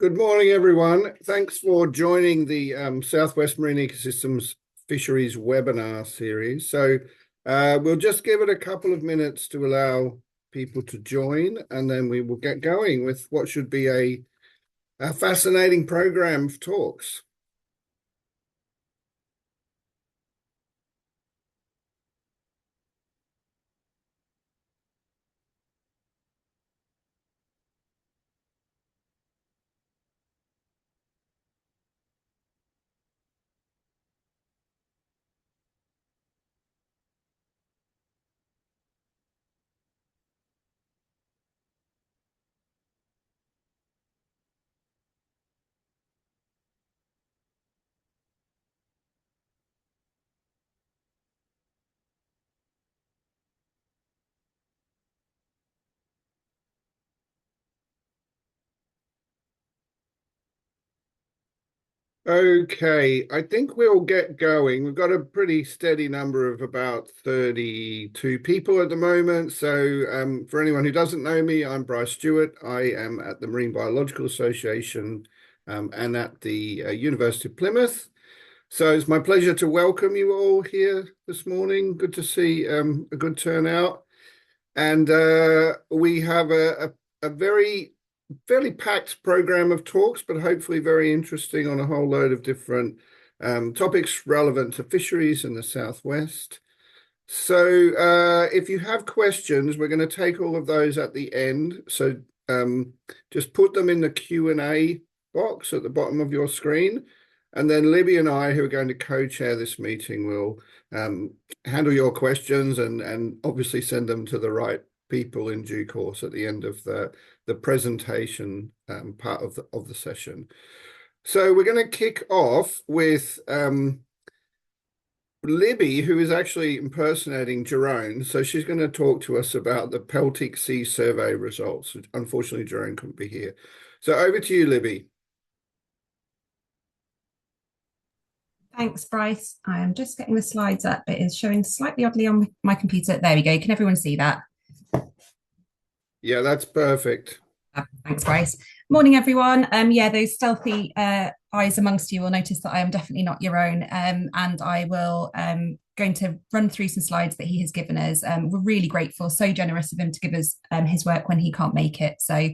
Good morning, everyone. Thanks for joining the Southwest Marine Ecosystems Fisheries webinar series. We'll just give it a couple of minutes to allow people to join, and then we will get going with what should be a fascinating program of talks. Okay, I think we'll get going. We've got a pretty steady number of about 32 people at the moment. For anyone who doesn't know me, I'm Bryce Stewart. I am at the Marine Biological Association and at the University of Plymouth. So it's my pleasure to welcome you all here this morning. Good to see a good turnout. And we have a very fairly packed program of talks, but hopefully very interesting on a whole load of different topics relevant to fisheries in the Southwest. If you have questions, we're going to take all of those at the end. Just put them in the Q&A box at the bottom of your screen. And then Libby and I, who are going to co-chair this meeting, will handle your questions and obviously send them to the right people in due course at the end of the presentation part of the session. So we're going to kick off with Libby, who is actually impersonating Jerome. So she's going to talk to us about the Celtic Sea survey results. Unfortunately, Jerome couldn't be here. So over to you, Libby. Thanks, Bryce. I am just getting the slides up. It is showing slightly oddly on my computer. There we go. Can everyone see that? Yeah, that's perfect. Thanks, Bryce. Morning, everyone. Yeah, those stealthy eyes amongst you will notice that I am definitely not your own. And I will going to run through some slides that he has given us. We're really grateful, so generous of him to give us his work when he can't make it. So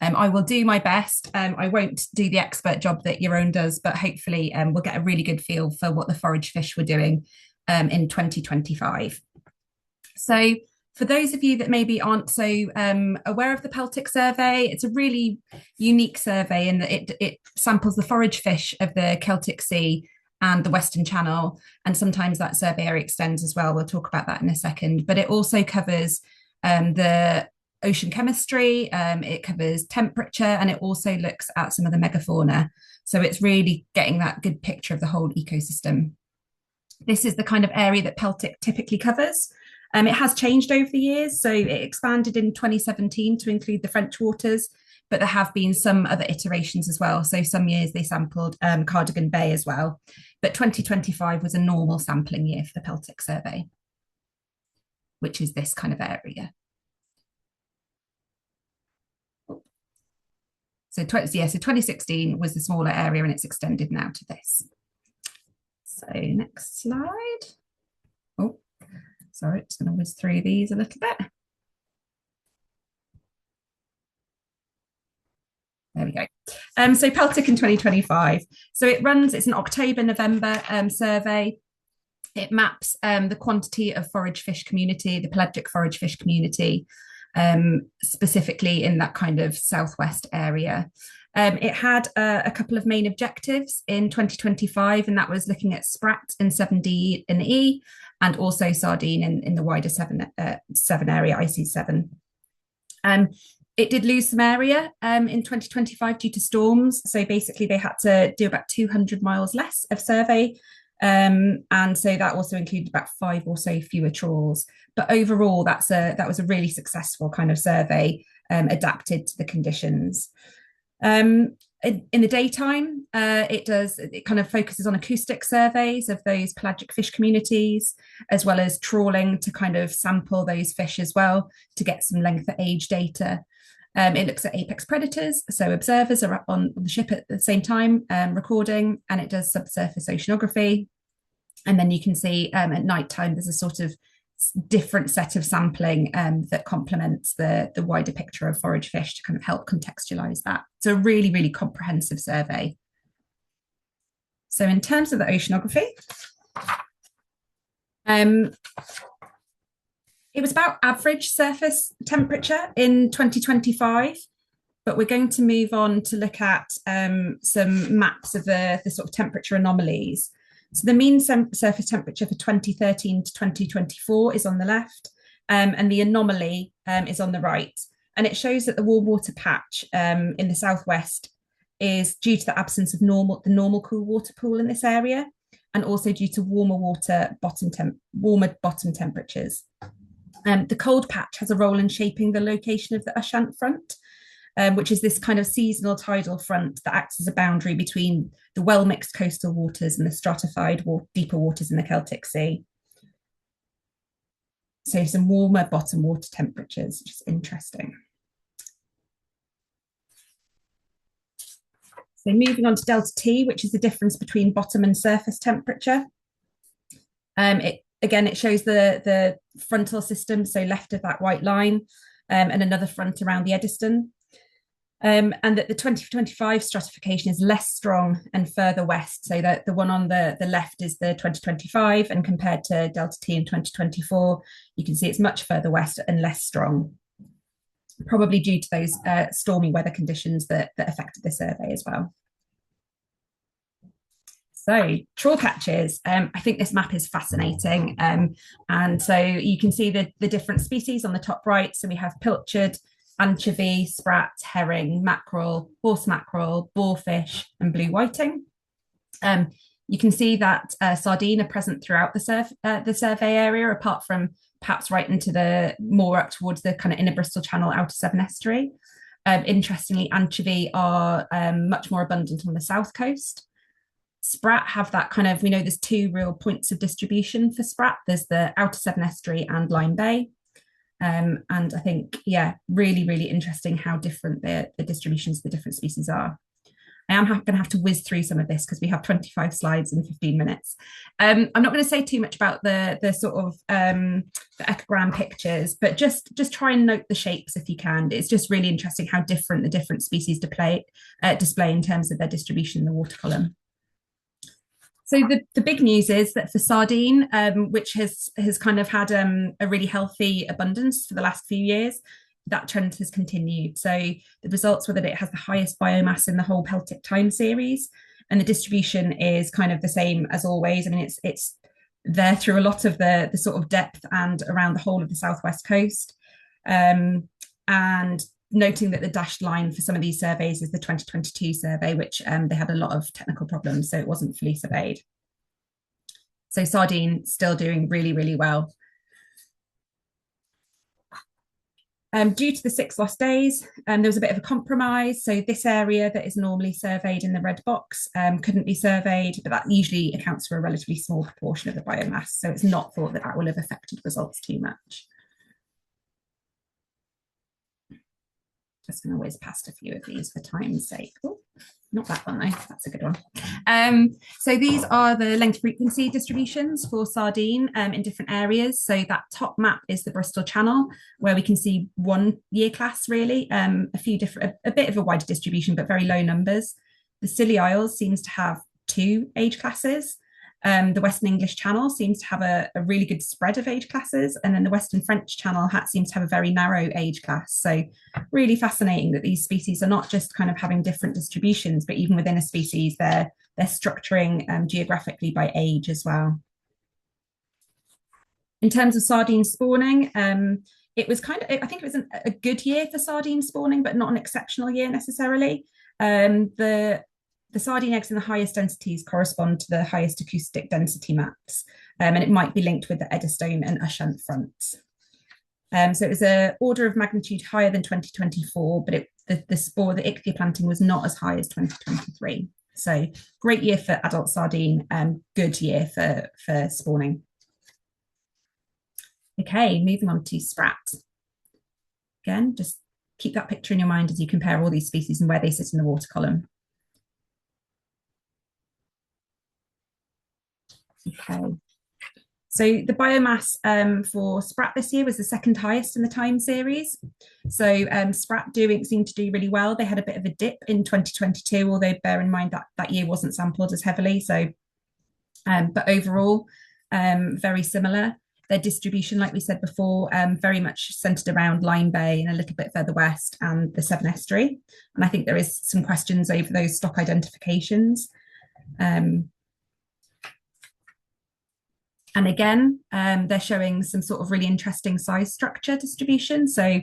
I will do my best. I won't do the expert job that your own does, but hopefully we'll get a really good feel for what the forage fish were doing in 2025. So for those of you that maybe aren't so aware of the Celtic survey, it's a really unique survey in that it samples the forage fish of the Celtic Sea and the Western Channel, and sometimes that survey area extends as well. We'll talk about that in a second. But it also covers the ocean chemistry, it covers temperature, and it also looks at some of the megafauna. So it's really getting that good picture of the whole ecosystem. This is the kind of area that Celtic typically covers. It has changed over the years. So it expanded in 2017 to include the French waters, but there have been some other iterations as well. So some years they sampled Cardigan Bay as well. But 2025 was a normal sampling year for the Celtic survey, which is this kind of area. So 2016 was the smaller area and it's extended now to this. So next slide. Oh, sorry, it's going to whiz through these a little bit. There we go. So Celtic in 2025. So it's an October-November survey. It maps the quantity of forage fish community, the pelagic forage fish community, specifically in that kind of southwest area. It had a couple of main objectives in 2025, and that was looking at sprat and 7D and E, and also sardine in the wider seven area, IC7. It did lose some area in 2025 due to storms. So basically they had to do about 200 miles less of survey. And so that also included about 5 or so fewer trawls. But overall, that was a really successful kind of survey adapted to the conditions. In the daytime, it kind of focuses on acoustic surveys of those pelagic fish communities, as well as trawling to kind of sample those fish as well to get some length of age data. It looks at apex predators, so observers are on the ship at the same time recording, and it does subsurface oceanography. And then you can see at night time there's a sort of different set of sampling that complements the wider picture of forage fish to kind of help contextualize that. So a really, really comprehensive survey. So in terms of the oceanography, it was about average surface temperature in 2025, but we're going to move on to look at some maps of the sort of temperature anomalies. So the mean surface temperature for 2013 to 2024 is on the left, and the anomaly is on the right. And it shows that the warm water patch in the southwest is due to the absence of the normal cool water pool in this area, and also due to warmer bottom temperatures. The cold patch has a role in shaping the location of the Ushant front, which is this kind of seasonal tidal front that acts as a boundary between the well-mixed coastal waters and the stratified deeper waters in the Celtic Sea. So some warmer bottom water temperatures, which is interesting. So moving on to delta T, which is the difference between bottom and surface temperature. It shows the frontal system, so left of that white line, and another front around the Eddystone. And that the 2025 stratification is less strong and further west. So that the one on the left is the 2025, and compared to delta T in 2024, you can see it's much further west and less strong, probably due to those stormy weather conditions that affected the survey as well. So trawl catches, I think this map is fascinating. And so you can see the different species on the top right. So we have pilchard, anchovy, sprat, herring, mackerel, horse mackerel, boarfish, and blue whiting. You can see that sardine are present throughout the survey area, apart from perhaps right into the more up towards the kind of inner Bristol Channel, outer Severn estuary. Interestingly, anchovy are much more abundant on the south coast. Sprat have that kind of, we know there's two real points of distribution for sprat. There's the outer Severn estuary and Lyme Bay. And I think, yeah, really, really interesting how different the distributions of the different species are. I am going to have to whiz through some of this because we have 25 slides in 15 minutes. I'm not going to say too much about the sort of the echogram pictures, but just try and note the shapes if you can. It's just really interesting how different the different species display in terms of their distribution in the water column. So the big news is that for sardine, which has kind of had a really healthy abundance for the last few years, that trend has continued. So the results were that it has the highest biomass in the whole Celtic time series, and the distribution is kind of the same as always. I mean, it's there through a lot of the sort of depth and around the whole of the southwest coast. And noting that the dashed line for some of these surveys is the 2022 survey, which they had a lot of technical problems, so it wasn't fully surveyed. So sardine still doing really, really well. Due to the 6 lost days, there was a bit of a compromise. So this area that is normally surveyed in the red box couldn't be surveyed, but that usually accounts for a relatively small proportion of the biomass. So it's not thought that that will have affected results too much. Just going to whiz past a few of these for time's sake. Oh, not that one though, that's a good one. So these are the length frequency distributions for sardine in different areas. So that top map is the Bristol Channel, where we can see one year class really, a bit of a wider distribution, but very low numbers. The Scilly Isles seems to have 2 age classes. The Western English Channel seems to have a really good spread of age classes, and then the Western French Channel seems to have a very narrow age class. So really fascinating that these species are not just kind of having different distributions, but even within a species, they're structuring geographically by age as well. In terms of sardine spawning, it was I think it was a good year for sardine spawning, but not an exceptional year necessarily. The sardine eggs in the highest densities correspond to the highest acoustic density maps, and it might be linked with the Eddystone and Ushant fronts. So it was an order of magnitude higher than 2024, but the ichthya planting was not as high as 2023. So great year for adult sardine, good year for spawning. Okay, moving on to sprat. Again, just keep that picture in your mind as you compare all these species and where they sit in the water column. Okay. So the biomass for sprat this year was the second highest in the time series. So sprat seem to do really well. They had a bit of a dip in 2022, although bear in mind that that year wasn't sampled as heavily. So, but overall, very similar. Their distribution, like we said before, very much centered around Lyme Bay and a little bit further west and the Severn Estuary. And I think there is some questions over those stock identifications. And again, they're showing some sort of really interesting size structure distribution. So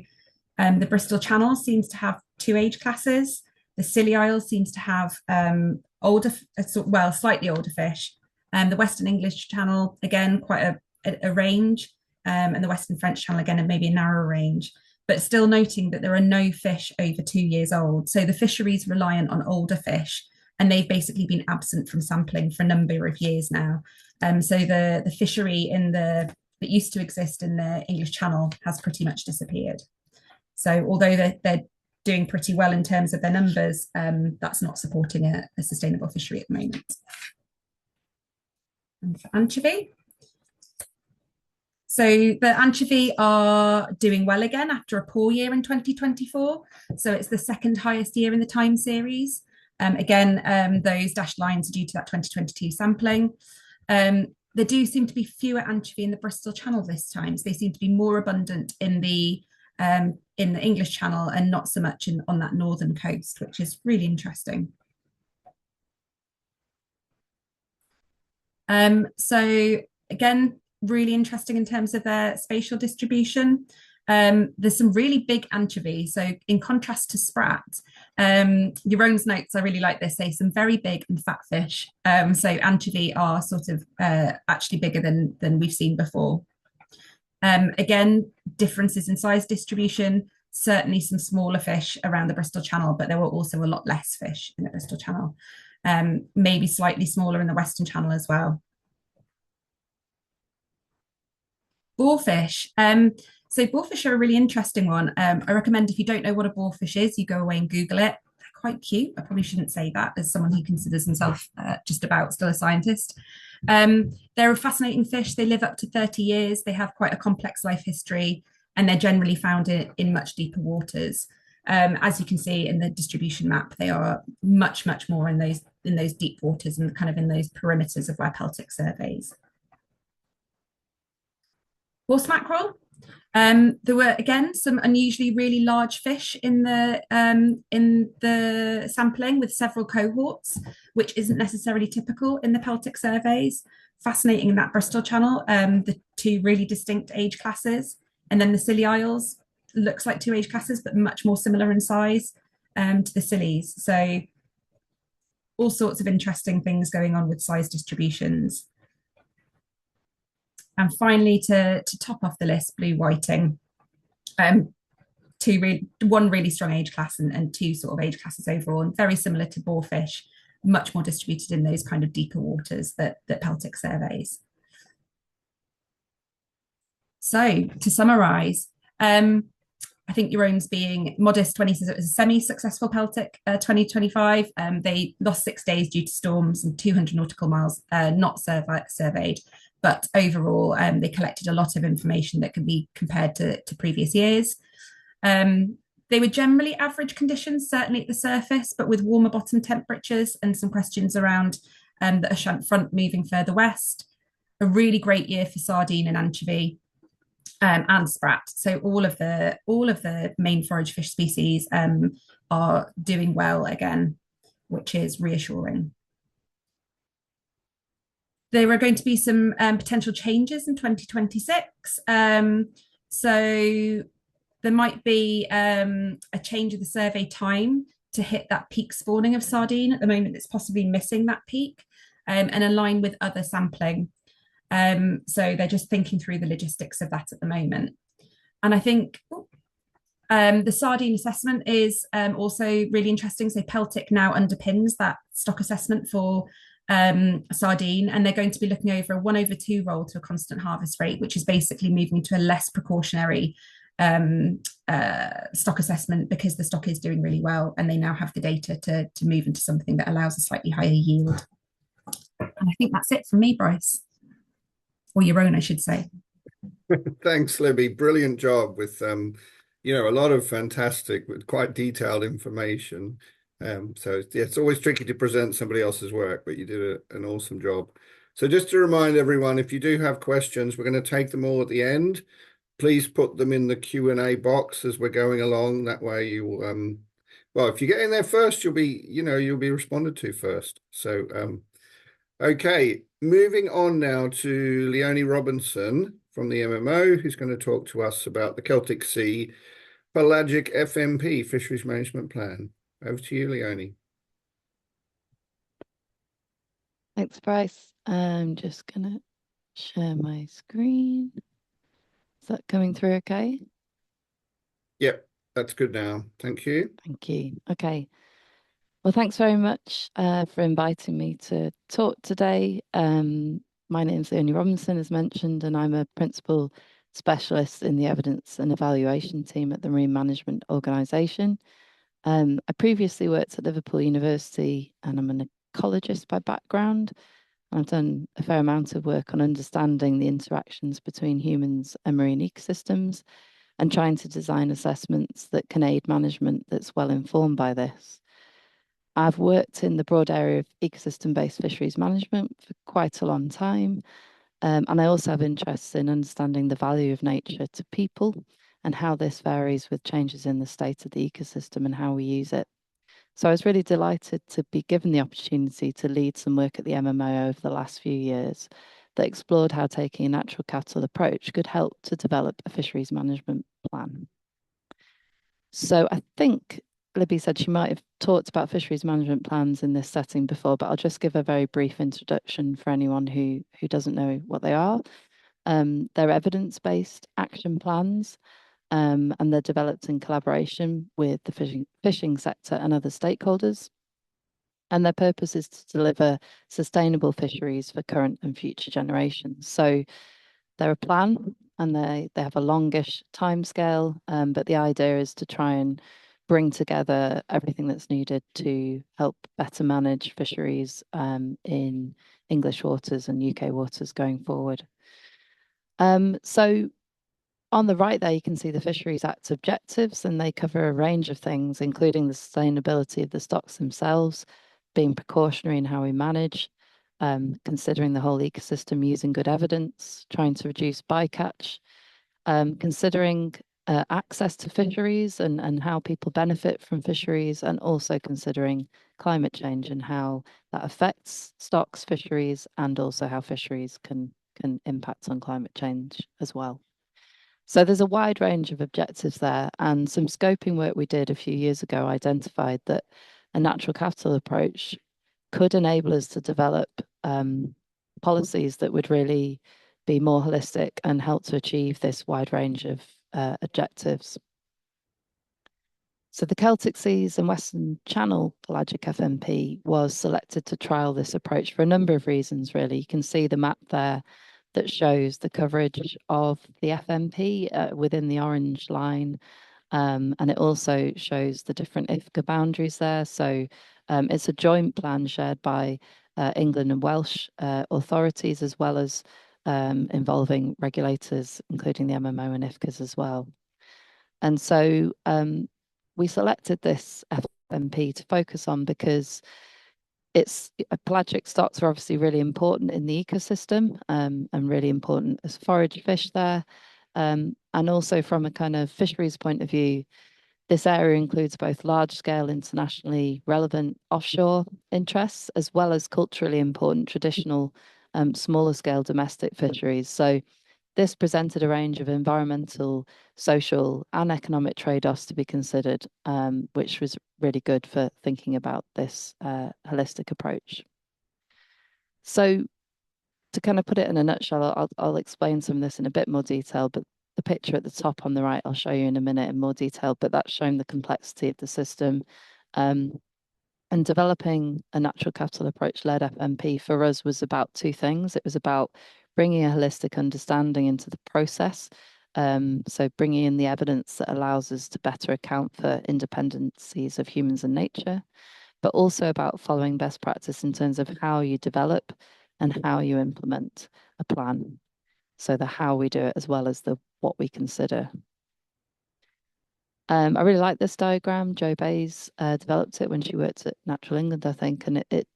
the Bristol Channel seems to have two age classes. The Scilly Isles seems to have slightly older fish. The Western English Channel, again, quite a range. And the Western French Channel, again, maybe a narrower range. But still noting that there are no fish over 2 years old. So the fisheries reliant on older fish, and they've basically been absent from sampling for a number of years now. So the fishery that used to exist in the English Channel has pretty much disappeared. So although they're doing pretty well in terms of their numbers, that's not supporting a sustainable fishery at the moment. And for anchovy. So the anchovy are doing well again after a poor year in 2024. So it's the second highest year in the time series. Those dashed lines are due to that 2022 sampling. There do seem to be fewer anchovy in the Bristol Channel this time. So they seem to be more abundant in the English Channel and not so much on that northern coast, which is really interesting. So again, really interesting in terms of their spatial distribution. There's some really big anchovy. So in contrast to sprat, Jeroen's notes, I really like this, say some very big and fat fish. So anchovy are sort of actually bigger than we've seen before. Again, differences in size distribution, certainly some smaller fish around the Bristol Channel, but there were also a lot less fish in the Bristol Channel. Maybe slightly smaller in the Western Channel as well. Boarfish. So boarfish are a really interesting one. I recommend if you don't know what a boarfish is, you go away and Google it. They're quite cute. I probably shouldn't say that as someone who considers himself just about still a scientist. They're a fascinating fish. They live up to 30 years. They have quite a complex life history, and they're generally found in much deeper waters. As you can see in the distribution map, they are much more in those deep waters and kind of in those perimeters of where Peltic surveys. Horse mackerel. There were again some unusually really large fish in the sampling with several cohorts, which isn't necessarily typical in the Peltic surveys. Fascinating in that Bristol Channel, the two really distinct age classes, and then the Scilly Isles looks like two age classes, but much more similar in size to the Scillies. So all sorts of interesting things going on with size distributions. And finally, to top off the list, blue whiting. One really strong age class and two sort of age classes overall, and very similar to boarfish, much more distributed in those kind of deeper waters that Peltic surveys. So to summarise, I think Jeroen's being modest when he says it was a semi-successful Peltic 2025. They lost 6 days due to storms and 200 nautical miles not surveyed. But overall, they collected a lot of information that can be compared to previous years. They were generally average conditions, certainly at the surface, but with warmer bottom temperatures and some questions around the Ushant front moving further west. A really great year for sardine and anchovy and sprat. So all of the main forage fish species are doing well again, which is reassuring. There are going to be some potential changes in 2026. So there might be a change of the survey time to hit that peak spawning of sardine. At the moment, it's possibly missing that peak and align with other sampling. So they're just thinking through the logistics of that at the moment. And I think the sardine assessment is also really interesting. So Peltic now underpins that stock assessment for sardine, and they're going to be looking over a 1/2 roll to a constant harvest rate, which is basically moving to a less precautionary stock assessment because the stock is doing really well and they now have the data to move into something that allows a slightly higher yield. And I think that's it from me, Bryce, or your own, I should say. Thanks, Libby. Brilliant job with a lot of fantastic, but quite detailed information. So yeah, it's always tricky to present somebody else's work, but you did an awesome job. So just to remind everyone, if you do have questions, we're going to take them all at the end. Please put them in the Q&A box as we're going along. That way you well, if you get in there first, you'll be responded to first. So okay, moving on now to Leonie Robinson from the MMO, who's going to talk to us about the Celtic Sea Pelagic FMP Fisheries Management Plan. Over to you, Leonie. Thanks, Bryce. I'm just going to share my screen. Is that coming through okay? Yep, that's good now. Thank you. Thank you. Okay. Well, thanks very much for inviting me to talk today. My name is Leonie Robinson, as mentioned, and I'm a principal specialist in the evidence and evaluation team at the Marine Management Organisation. I previously worked at Liverpool University and I'm an ecologist by background. I've done a fair amount of work on understanding the interactions between humans and marine ecosystems and trying to design assessments that can aid management that's well informed by this. I've worked in the broad area of ecosystem-based fisheries management for quite a long time. And I also have interests in understanding the value of nature to people and how this varies with changes in the state of the ecosystem and how we use it. So I was really delighted to be given the opportunity to lead some work at the MMO over the last few years that explored how taking a natural capital approach could help to develop a fisheries management plan. So I think Libby said she might have talked about fisheries management plans in this setting before, but I'll just give a very brief introduction for anyone who doesn't know what they are. They're evidence-based action plans, and they're developed in collaboration with the fishing sector and other stakeholders. And their purpose is to deliver sustainable fisheries for current and future generations. So they're a plan and they have a longish timescale, but the idea is to try and bring together everything that's needed to help better manage fisheries in English waters and UK waters going forward. So on the right there, you can see the Fisheries Act objectives, and they cover a range of things, including the sustainability of the stocks themselves, being precautionary in how we manage, considering the whole ecosystem using good evidence, trying to reduce bycatch, considering access to fisheries and how people benefit from fisheries, and also considering climate change and how that affects stocks, fisheries, and also how fisheries can impact on climate change as well. So there's a wide range of objectives there, and some scoping work we did a few years ago identified that a natural capital approach could enable us to develop policies that would really be more holistic and help to achieve this wide range of objectives. So the Celtic Seas and Western Channel Pelagic FMP was selected to trial this approach for a number of reasons, really. You can see the map there that shows the coverage of the FMP within the orange line. And it also shows the different IFCA boundaries there. So it's a joint plan shared by England and Welsh authorities, as well as involving regulators, including the MMO and IFCAs as well. And so we selected this FMP to focus on because pelagic stocks are obviously really important in the ecosystem and really important as forage fish there. And also from a kind of fisheries point of view, this area includes both large-scale, internationally relevant offshore interests, as well as culturally important traditional smaller-scale domestic fisheries. So this presented a range of environmental, social, and economic trade-offs to be considered, which was really good for thinking about this holistic approach. So to kind of put it in a nutshell, I'll explain some of this in a bit more detail, but the picture at the top on the right, I'll show you in a minute in more detail, but that's showing the complexity of the system. And developing a natural capital approach-led FMP for us was about two things. It was about bringing a holistic understanding into the process So bringing in the evidence that allows us to better account for interdependencies of humans and nature, but also about following best practice in terms of how you develop and how you implement a plan. So the how we do it as well as the what we consider. I really like this diagram. Jo Bays developed it when she worked at Natural England, I think, and it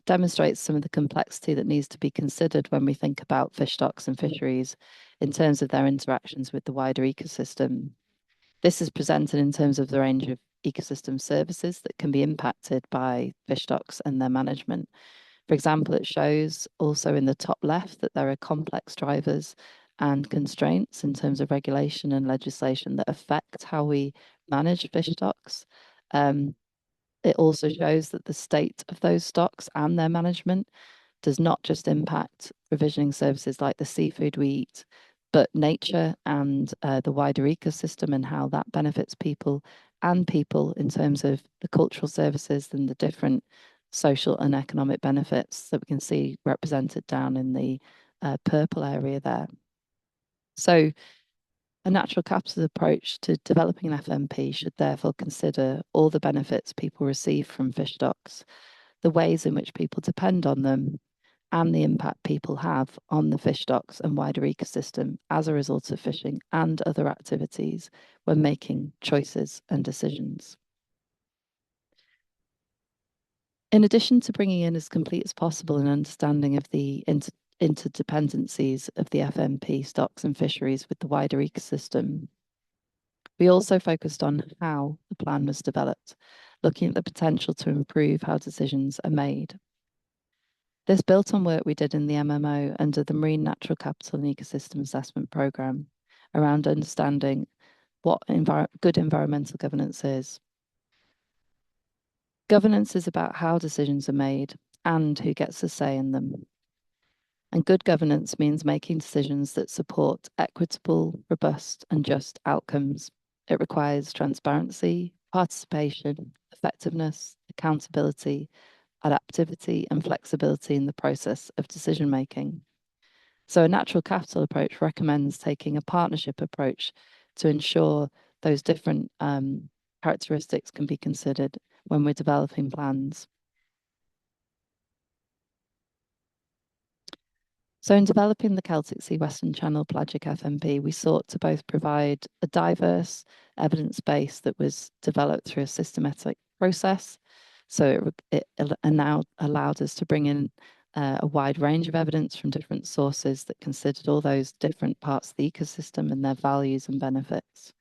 demonstrates some of the complexity that needs to be considered when we think about fish stocks and fisheries in terms of their interactions with the wider ecosystem. This is presented in terms of the range of ecosystem services that can be impacted by fish stocks and their management. For example, it shows also in the top left that there are complex drivers and constraints in terms of regulation and legislation that affect how we manage fish stocks. It also shows that the state of those stocks and their management does not just impact provisioning services like the seafood we eat, but nature and the wider ecosystem and how that benefits people in terms of the cultural services and the different social and economic benefits that we can see represented down in the purple area there. So a natural capital approach to developing an FMP should therefore consider all the benefits people receive from fish stocks, the ways in which people depend on them, and the impact people have on the fish stocks and wider ecosystem as a result of fishing and other activities when making choices and decisions. In addition to bringing in as complete as possible an understanding of the interdependencies of the FMP stocks and fisheries with the wider ecosystem, we also focused on how the plan was developed, looking at the potential to improve how decisions are made. This built on work we did in the MMO under the Marine Natural Capital and Ecosystem Assessment Programme around understanding what good environmental governance is. Governance is about how decisions are made and who gets a say in them. And good governance means making decisions that support equitable, robust, and just outcomes. It requires transparency, participation, effectiveness, accountability, adaptivity, and flexibility in the process of decision making. So a natural capital approach recommends taking a partnership approach to ensure those different characteristics can be considered when we're developing plans. So in developing the Celtic Sea Western Channel pelagic FMP, we sought to both provide a diverse evidence base that was developed through a systematic process. So it now allowed us to bring in a wide range of evidence from different sources that considered all those different parts of the ecosystem and their values and benefits.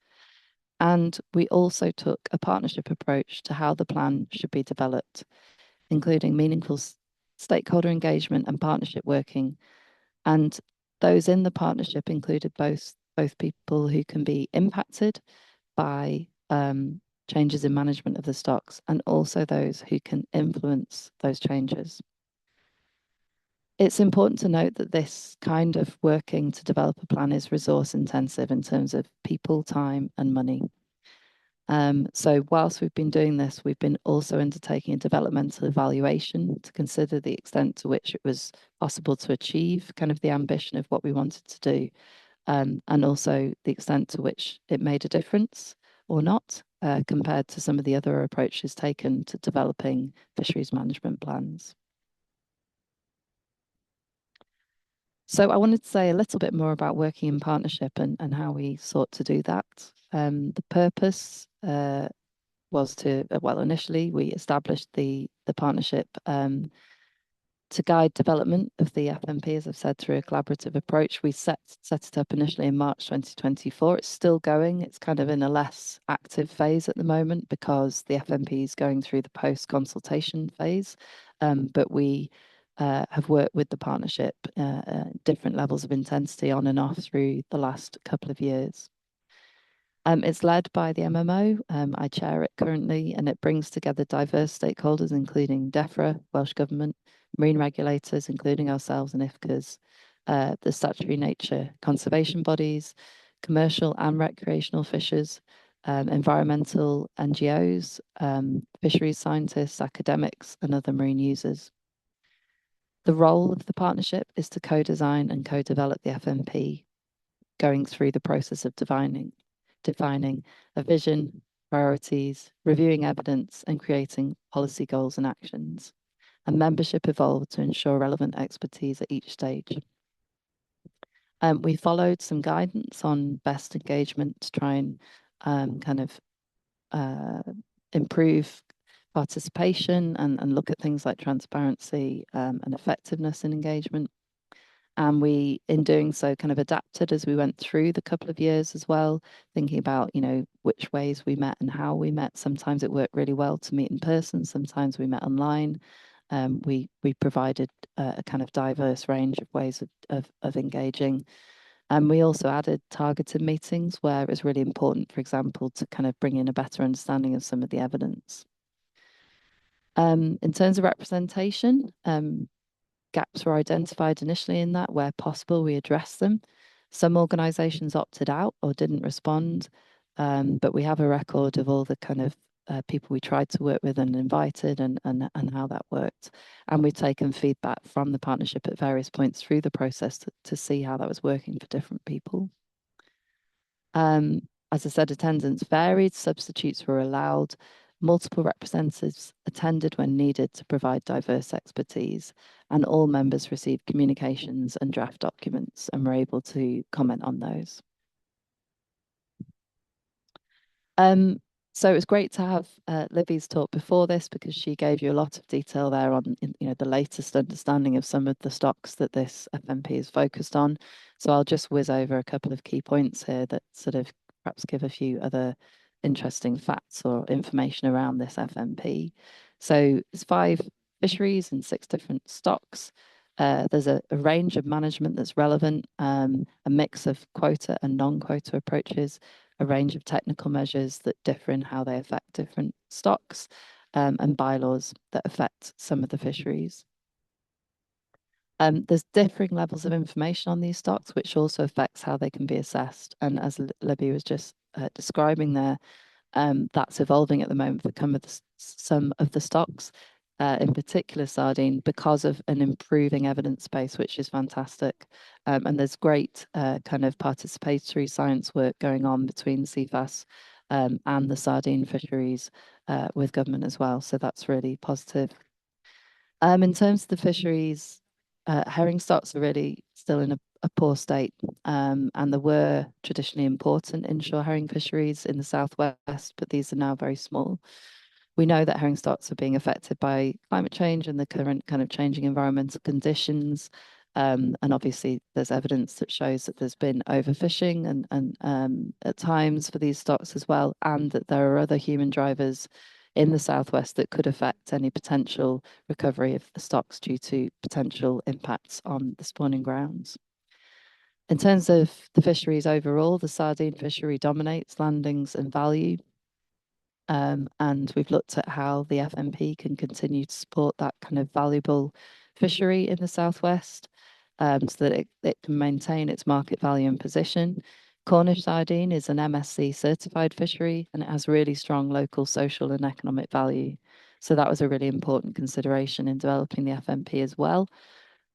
And we also took a partnership approach to how the plan should be developed, including meaningful stakeholder engagement and partnership working. And those in the partnership included both people who can be impacted by changes in management of the stocks and also those who can influence those changes. It's important to note that this kind of working to develop a plan is resource intensive in terms of people, time, and money. So whilst we've been doing this, we've been also undertaking a developmental evaluation to consider the extent to which it was possible to achieve kind of the ambition of what we wanted to do, and also the extent to which it made a difference or not, compared to some of the other approaches taken to developing fisheries management plans. So I wanted to say a little bit more about working in partnership and how we sought to do that. The purpose was to, well, initially we established the partnership to guide development of the FMP, as I've said, through a collaborative approach. We set it up initially in March 2024. It's still going. It's kind of in a less active phase at the moment because the FMP is going through the post-consultation phase. But we have worked with the partnership different levels of intensity on and off through the last couple of years. It's led by the MMO. I chair it currently, and it brings together diverse stakeholders, including DEFRA, Welsh Government, marine regulators, including ourselves and IFCAs, the statutory nature conservation bodies, commercial and recreational fishers, environmental NGOs, fisheries scientists, academics, and other marine users. The role of the partnership is to co-design and co-develop the FMP. going through the process of defining a vision, priorities, reviewing evidence, and creating policy goals and actions. And membership evolved to ensure relevant expertise at each stage. We followed some guidance on best engagement to try and improve participation and look at things like transparency and effectiveness in engagement. And we, in doing so, kind of adapted as we went through the couple of years as well, thinking about, which ways we met and how we met. Sometimes it worked really well to meet in person. Sometimes we met online. We provided a kind of diverse range of ways of engaging. And we also added targeted meetings where it was really important, for example, to kind of bring in a better understanding of some of the evidence. In terms of representation, gaps were identified initially in that. Where possible, we addressed them. Some organisations opted out or didn't respond, but we have a record of all the kind of people we tried to work with and invited and how that worked. And we've taken feedback from the partnership at various points through the process to see how that was working for different people. As I said, attendance varied, substitutes were allowed, multiple representatives attended when needed to provide diverse expertise, and all members received communications and draft documents and were able to comment on those. So it was great to have Libby's talk before this, because she gave you a lot of detail there on the latest understanding of some of the stocks that this FMP is focused on. So I'll just whiz over a couple of key points here that sort of perhaps give a few other interesting facts or information around this FMP. So it's 5 fisheries and 6 different stocks. There's a range of management that's relevant, a mix of quota and non-quota approaches, a range of technical measures that differ in how they affect different stocks, and bylaws that affect some of the fisheries. There's differing levels of information on these stocks, which also affects how they can be assessed. And as Libby was just describing there, that's evolving at the moment for some of the stocks, in particular sardine, because of an improving evidence base, which is fantastic. And there's great kind of participatory science work going on between CFAS and the sardine fisheries with government as well. So that's really positive. In terms of the fisheries, herring stocks are really still in a poor state, and there were traditionally important inshore herring fisheries in the southwest, but these are now very small. We know that herring stocks are being affected by climate change and the current kind of changing environmental conditions. And obviously, there's evidence that shows that there's been overfishing and at times for these stocks as well, and that there are other human drivers in the southwest that could affect any potential recovery of the stocks due to potential impacts on the spawning grounds. In terms of the fisheries overall, the sardine fishery dominates landings and value. And we've looked at how the FMP can continue to support that kind of valuable fishery in the southwest, so that it can maintain its market value and position. Cornish sardine is an MSC certified fishery, and it has really strong local social and economic value. So that was a really important consideration in developing the FMP as well.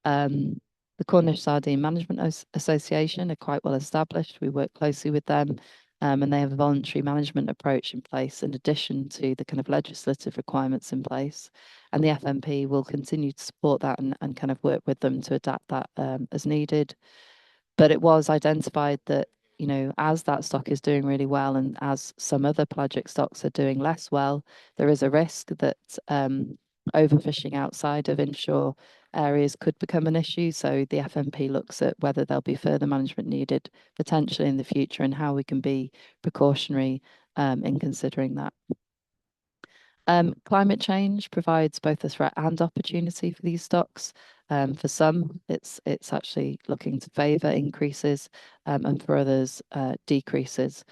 The Cornish Sardine Management Association are quite well established. We work closely with them, and they have a voluntary management approach in place in addition to the kind of legislative requirements in place. And the FMP will continue to support that and kind of work with them to adapt that as needed. But it was identified that, as that stock is doing really well and as some other pelagic stocks are doing less well, there is a risk that overfishing outside of inshore areas could become an issue. So the FMP looks at whether there'll be further management needed potentially in the future and how we can be precautionary in considering that. Climate change provides both a threat and opportunity for these stocks. For some, it's actually looking to favour increases, and for others, decreases.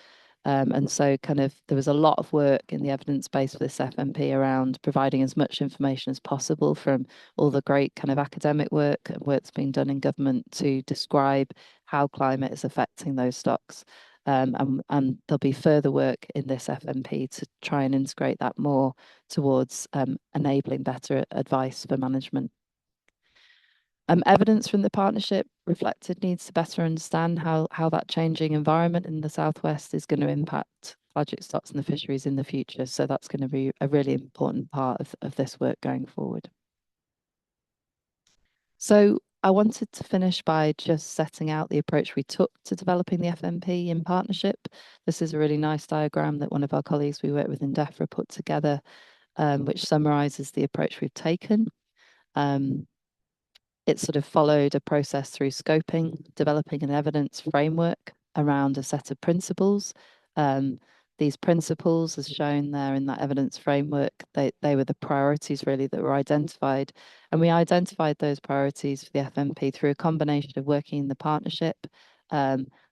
And so there was a lot of work in the evidence base for this FMP around providing as much information as possible from all the great kind of academic work and work that's being done in government to describe how climate is affecting those stocks. And there'll be further work in this FMP to try and integrate that more towards enabling better advice for management. Evidence from the partnership reflected needs to better understand how that changing environment in the southwest is going to impact pelagic stocks and the fisheries in the future. So that's going to be a really important part of this work going forward. So I wanted to finish by just setting out the approach we took to developing the FMP in partnership. This is a really nice diagram that one of our colleagues we work with in DEFRA put together, which summarises the approach we've taken. It sort of followed a process through scoping, developing an evidence framework around a set of principles. These principles, as shown there in that evidence framework, they were the priorities really that were identified. And we identified those priorities for the FMP through a combination of working in the partnership,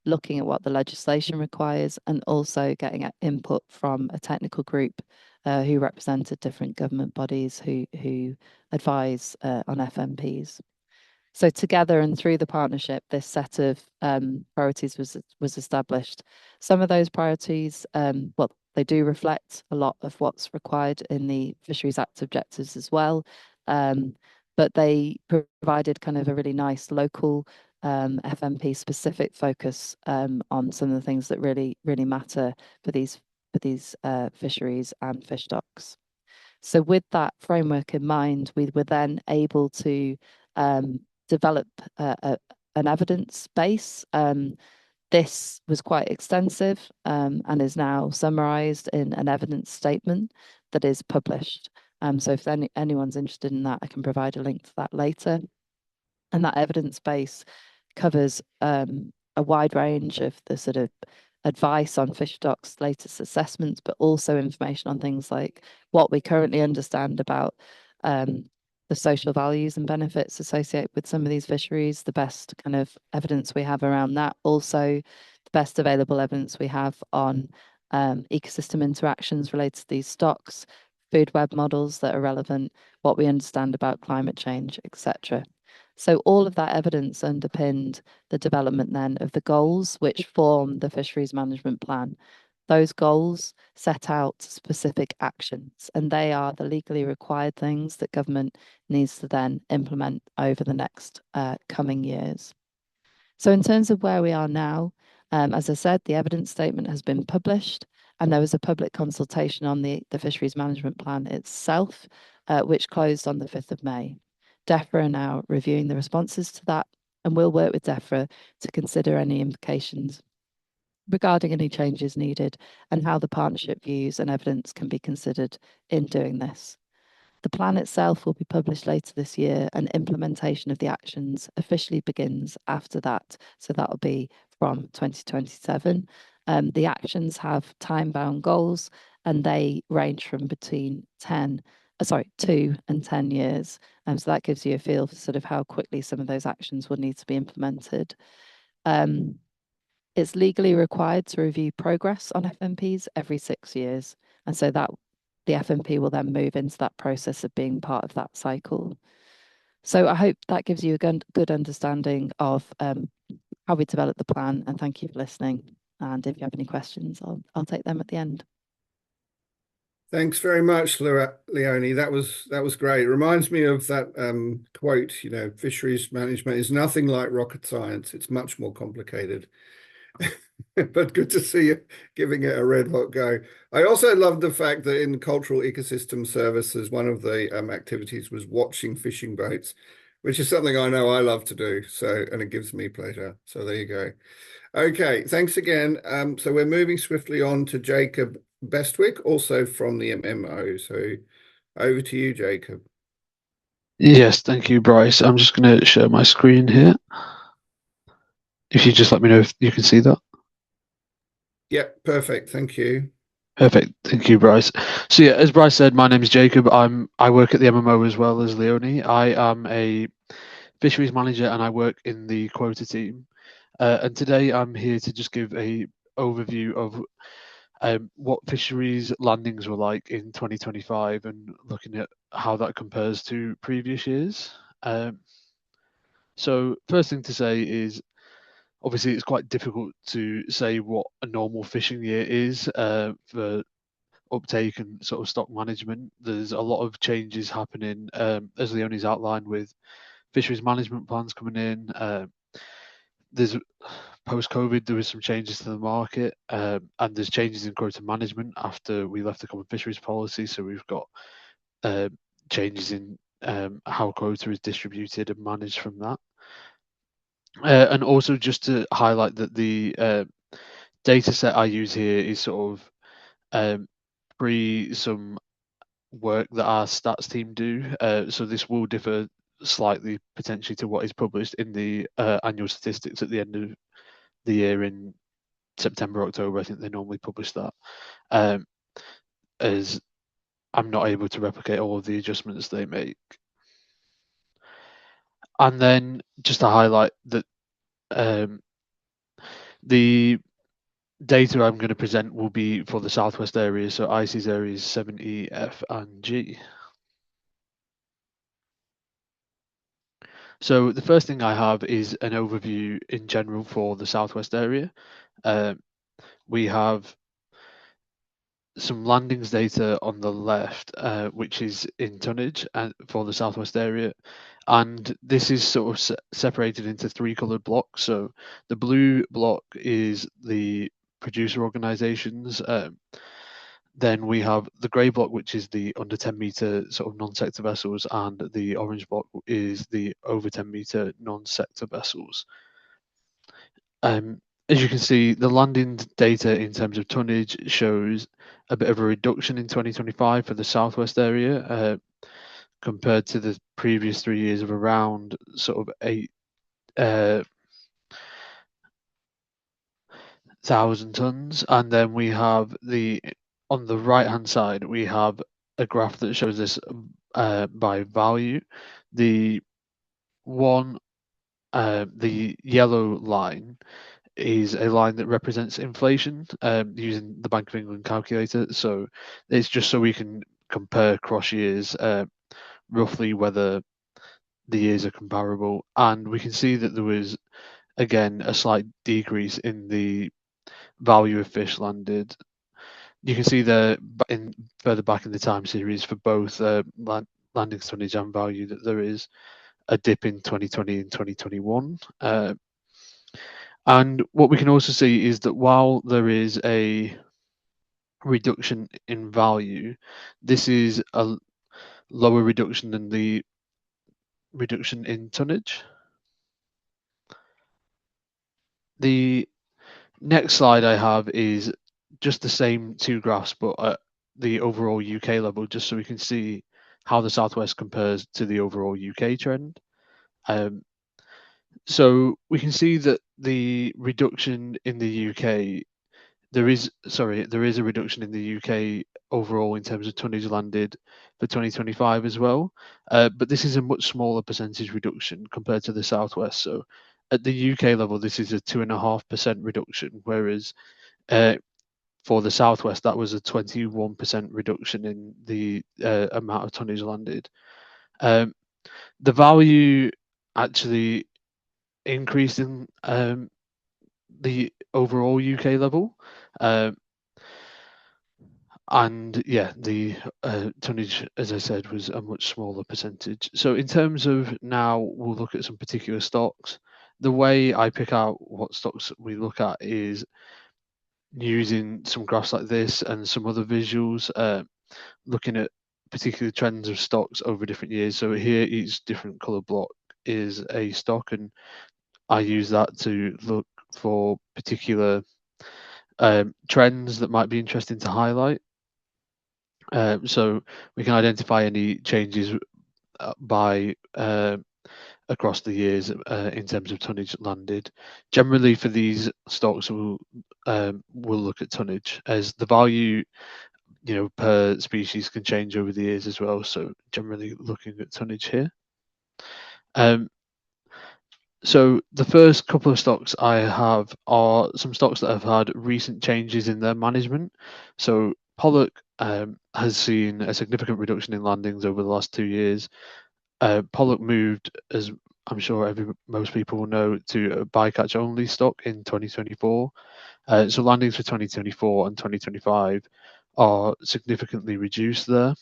looking at what the legislation requires, and also getting input from a technical group who represented different government bodies who advise on FMPs. So together and through the partnership, this set of priorities was established. Some of those priorities, well, they do reflect a lot of what's required in the Fisheries Act objectives as well, but they provided kind of a really nice local FMP specific focus on some of the things that really matter for these fisheries and fish stocks. So with that framework in mind, we were then able to develop an evidence base. This was quite extensive and is now summarised in an evidence statement that is published. So if anyone's interested in that, I can provide a link to that later. And that evidence base covers a wide range of the sort of advice on fish stocks, latest assessments, but also information on things like what we currently understand about the social values and benefits associated with some of these fisheries, the best kind of evidence we have around that. Also, the best available evidence we have on ecosystem interactions related to these stocks, food web models that are relevant, what we understand about climate change, etc. So all of that evidence underpinned the development then of the goals which form the fisheries management plan. Those goals set out specific actions, and they are the legally required things that government needs to then implement over the next coming years. So in terms of where we are now, as I said, the evidence statement has been published, and there was a public consultation on the fisheries management plan itself, which closed on the 5th of May. DEFRA are now reviewing the responses to that, and we'll work with DEFRA to consider any implications regarding any changes needed and how the partnership views and evidence can be considered in doing this. The plan itself will be published later this year, and implementation of the actions officially begins after that. So that'll be from 2027. The actions have time-bound goals, and they range from between 2 and 10 years. So that gives you a feel for sort of how quickly some of those actions will need to be implemented. It's legally required to review progress on FMPs every 6 years. And so that the FMP will then move into that process of being part of that cycle. So I hope that gives you a good understanding of how we develop the plan, and thank you for listening. And if you have any questions, I'll take them at the end. Thanks very much, Leonie. That was great. It reminds me of that quote, fisheries management is nothing like rocket science. It's much more complicated. But good to see you giving it a red hot go. I also love the fact that in cultural ecosystem services, one of the activities was watching fishing boats, which is something I know I love to do. And it gives me pleasure. So there you go. Okay, thanks again. So we're moving swiftly on to Jacob Bestwick, also from the MMO. So over to you, Jacob. Yes, thank you, Bryce. I'm just going to share my screen here. If you just let me know if you can see that. Yep, perfect. Thank you. Perfect. Thank you, Bryce. So yeah, as Bryce said, my name is Jacob. I work at the MMO as well as Leonie. I am a fisheries manager and I work in the quota team. And today I'm here to just give a overview of what fisheries landings were like in 2025 and looking at how that compares to previous years. So first thing to say is obviously it's quite difficult to say what a normal fishing year is for uptake and sort of stock management. There's a lot of changes happening, as Leonie's outlined, with fisheries management plans coming in. There's post-COVID, there was some changes to the market, and there's changes in quota management after we left the common fisheries policy. So we've got changes in how quota is distributed and managed from that. And also just to highlight that the data set I use here is sort of pre some work that our stats team do. So this will differ slightly potentially to what is published in the annual statistics at the end of the year in September, October. I think they normally publish that. As I'm not able to replicate all of the adjustments they make. And then just to highlight that the data I'm going to present will be for the southwest area, so ICES areas 7E, F, and G. So the first thing I have is an overview in general for the southwest area. We have some landings data on the left, which is in tonnage and for the southwest area. And this is sort of separated into three coloured blocks. So the blue block is the producer organisations. Then we have the grey block, which is the under 10 metre sort of non-sector vessels, and the orange block is the over 10 metre non-sector vessels. As you can see, the landing data in terms of tonnage shows a bit of a reduction in 2025 for the southwest area compared to the previous 3 years of around sort of 8,000 tons. And then we have on the right hand side, we have a graph that shows this by value. The yellow line is a line that represents inflation using the Bank of England calculator. So it's just so we can compare cross years roughly whether the years are comparable. And we can see that there was, again, a slight decrease in the value of fish landed. You can see there further back in the time series for both landing tonnage and value that there is a dip in 2020 and 2021. And what we can also see is that while there is a reduction in value, this is a lower reduction than the reduction in tonnage. The next slide I have is just the same two graphs, but at the overall UK level, just so we can see how the Southwest compares to the overall UK trend. So we can see that the reduction in the UK, there is a reduction in the UK overall in terms of tonnage landed for 2025 as well. But this is a much smaller percentage reduction compared to the Southwest. So at the UK level, this is a 2.5% reduction, whereas for the Southwest, that was a 21% reduction in the amount of tonnage landed. The value actually increased in the overall UK level. And yeah, the tonnage, as I said, was a much smaller percentage. So in terms of now, we'll look at some particular stocks. The way I pick out what stocks we look at is using some graphs like this and some other visuals, looking at particular trends of stocks over different years. So here, each different color block is a stock, and I use that to look for particular trends that might be interesting to highlight. So we can identify any changes by across the years in terms of tonnage landed. Generally, for these stocks, we'll look at tonnage, as the value, per species can change over the years as well. So generally, looking at tonnage here. So the first couple of stocks I have are some stocks that have had recent changes in their management. So Pollock has seen a significant reduction in landings over the last 2 years. Pollock moved, as I'm sure most people will know, to a bycatch only stock in 2024. So landings for 2024 and 2025 are significantly reduced there.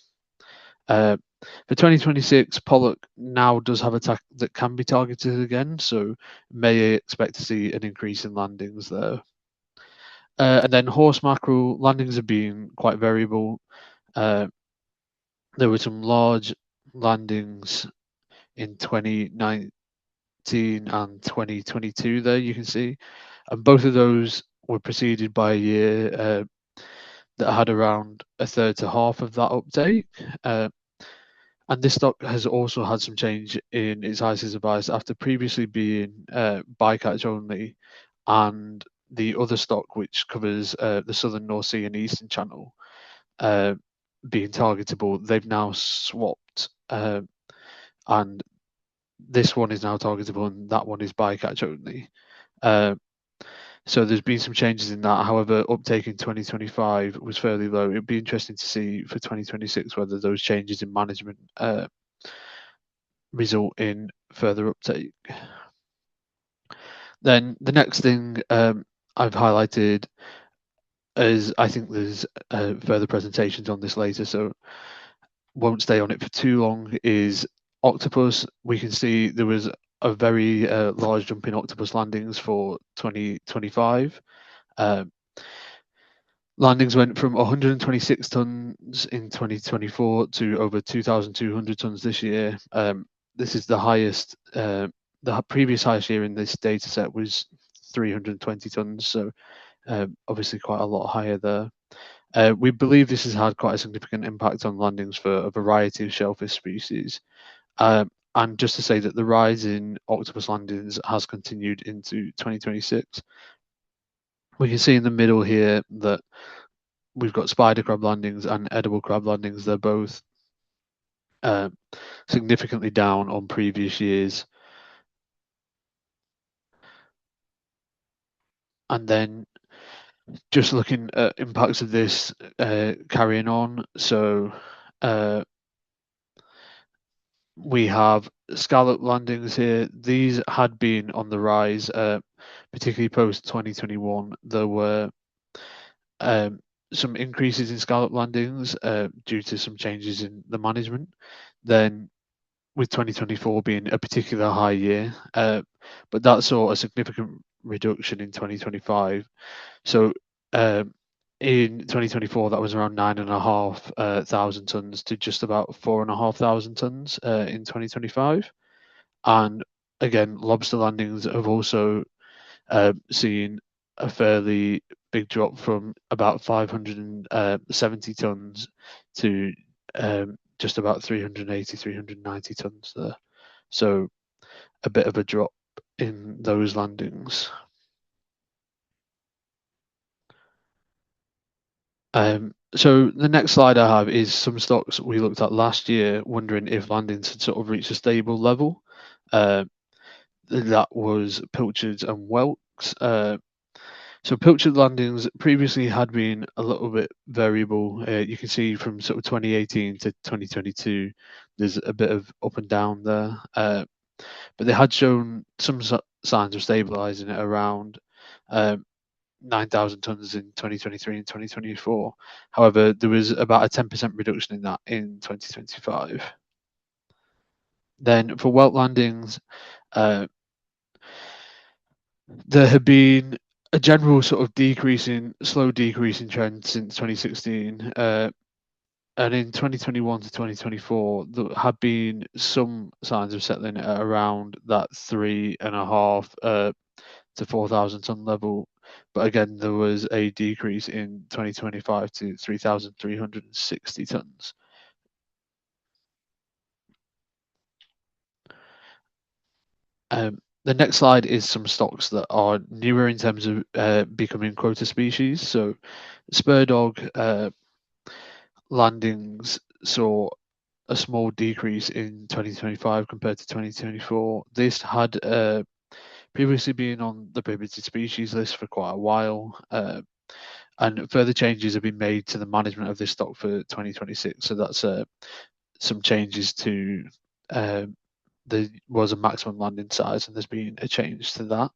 For 2026, pollock now does have a that can be targeted again, so may expect to see an increase in landings there. And then horse mackerel landings have been quite variable. There were some large landings in 2019 and 2022 there, you can see. And both of those were preceded by a year that had around a third to half of that uptake. And this stock has also had some change in its ISIS bias after previously being bycatch only, and the other stock, which covers the southern North Sea and Eastern Channel, being targetable. They've now swapped, and this one is now targetable, and that one is bycatch only. So there's been some changes in that. However, uptake in 2025 was fairly low. It'd be interesting to see for 2026 whether those changes in management result in further uptake. Then the next thing I've highlighted is, I think there's further presentations on this later, so won't stay on it for too long, is octopus. We can see there was a very large jump in octopus landings for 2025. Landings went from 126 tons in 2024 to over 2,200 tons this year. This is the highest. The previous highest year in this data set was 320 tons, so obviously quite a lot higher there. We believe this has had quite a significant impact on landings for a variety of shellfish species. And just to say that the rise in octopus landings has continued into 2026. We can see in the middle here that we've got spider crab landings and edible crab landings. They're both significantly down on previous years. And then just looking at impacts of this carrying on. So we have scallop landings here. These had been on the rise, particularly post 2021. There were some increases in scallop landings due to some changes in the management. Then with 2024 being a particular high year, but that saw a significant reduction in 2025. So in 2024, that was around 9,500 tons to just about 4,500 tons in 2025. And again, lobster landings have also seen a fairly big drop from about 570 tons to just about 380, 390 tons there. So a bit of a drop in those landings. So the next slide I have is some stocks we looked at last year, wondering if landings had sort of reached a stable level. That was pilchards and whelks. So pilchard landings previously had been a little bit variable. You can see from sort of 2018 to 2022, there's a bit of up and down there. But they had shown some signs of stabilising at around 9,000 tons in 2023 and 2024. However, there was about a 10% reduction in that in 2025. Then for whelk landings, there had been a general sort of slow decreasing trend since 2016. And in 2021 to 2024, there had been some signs of settling at around that 3.5 to 4,000 ton level. But again, there was a decrease in 2025 to 3,360 tons. The next slide is some stocks that are newer in terms of becoming quota species. So spur dog landings saw a small decrease in 2025 compared to 2024. This had previously been on the prohibited species list for quite a while, and further changes have been made to the management of this stock for 2026. So that's some changes to there was a maximum landing size, and there's been a change to that.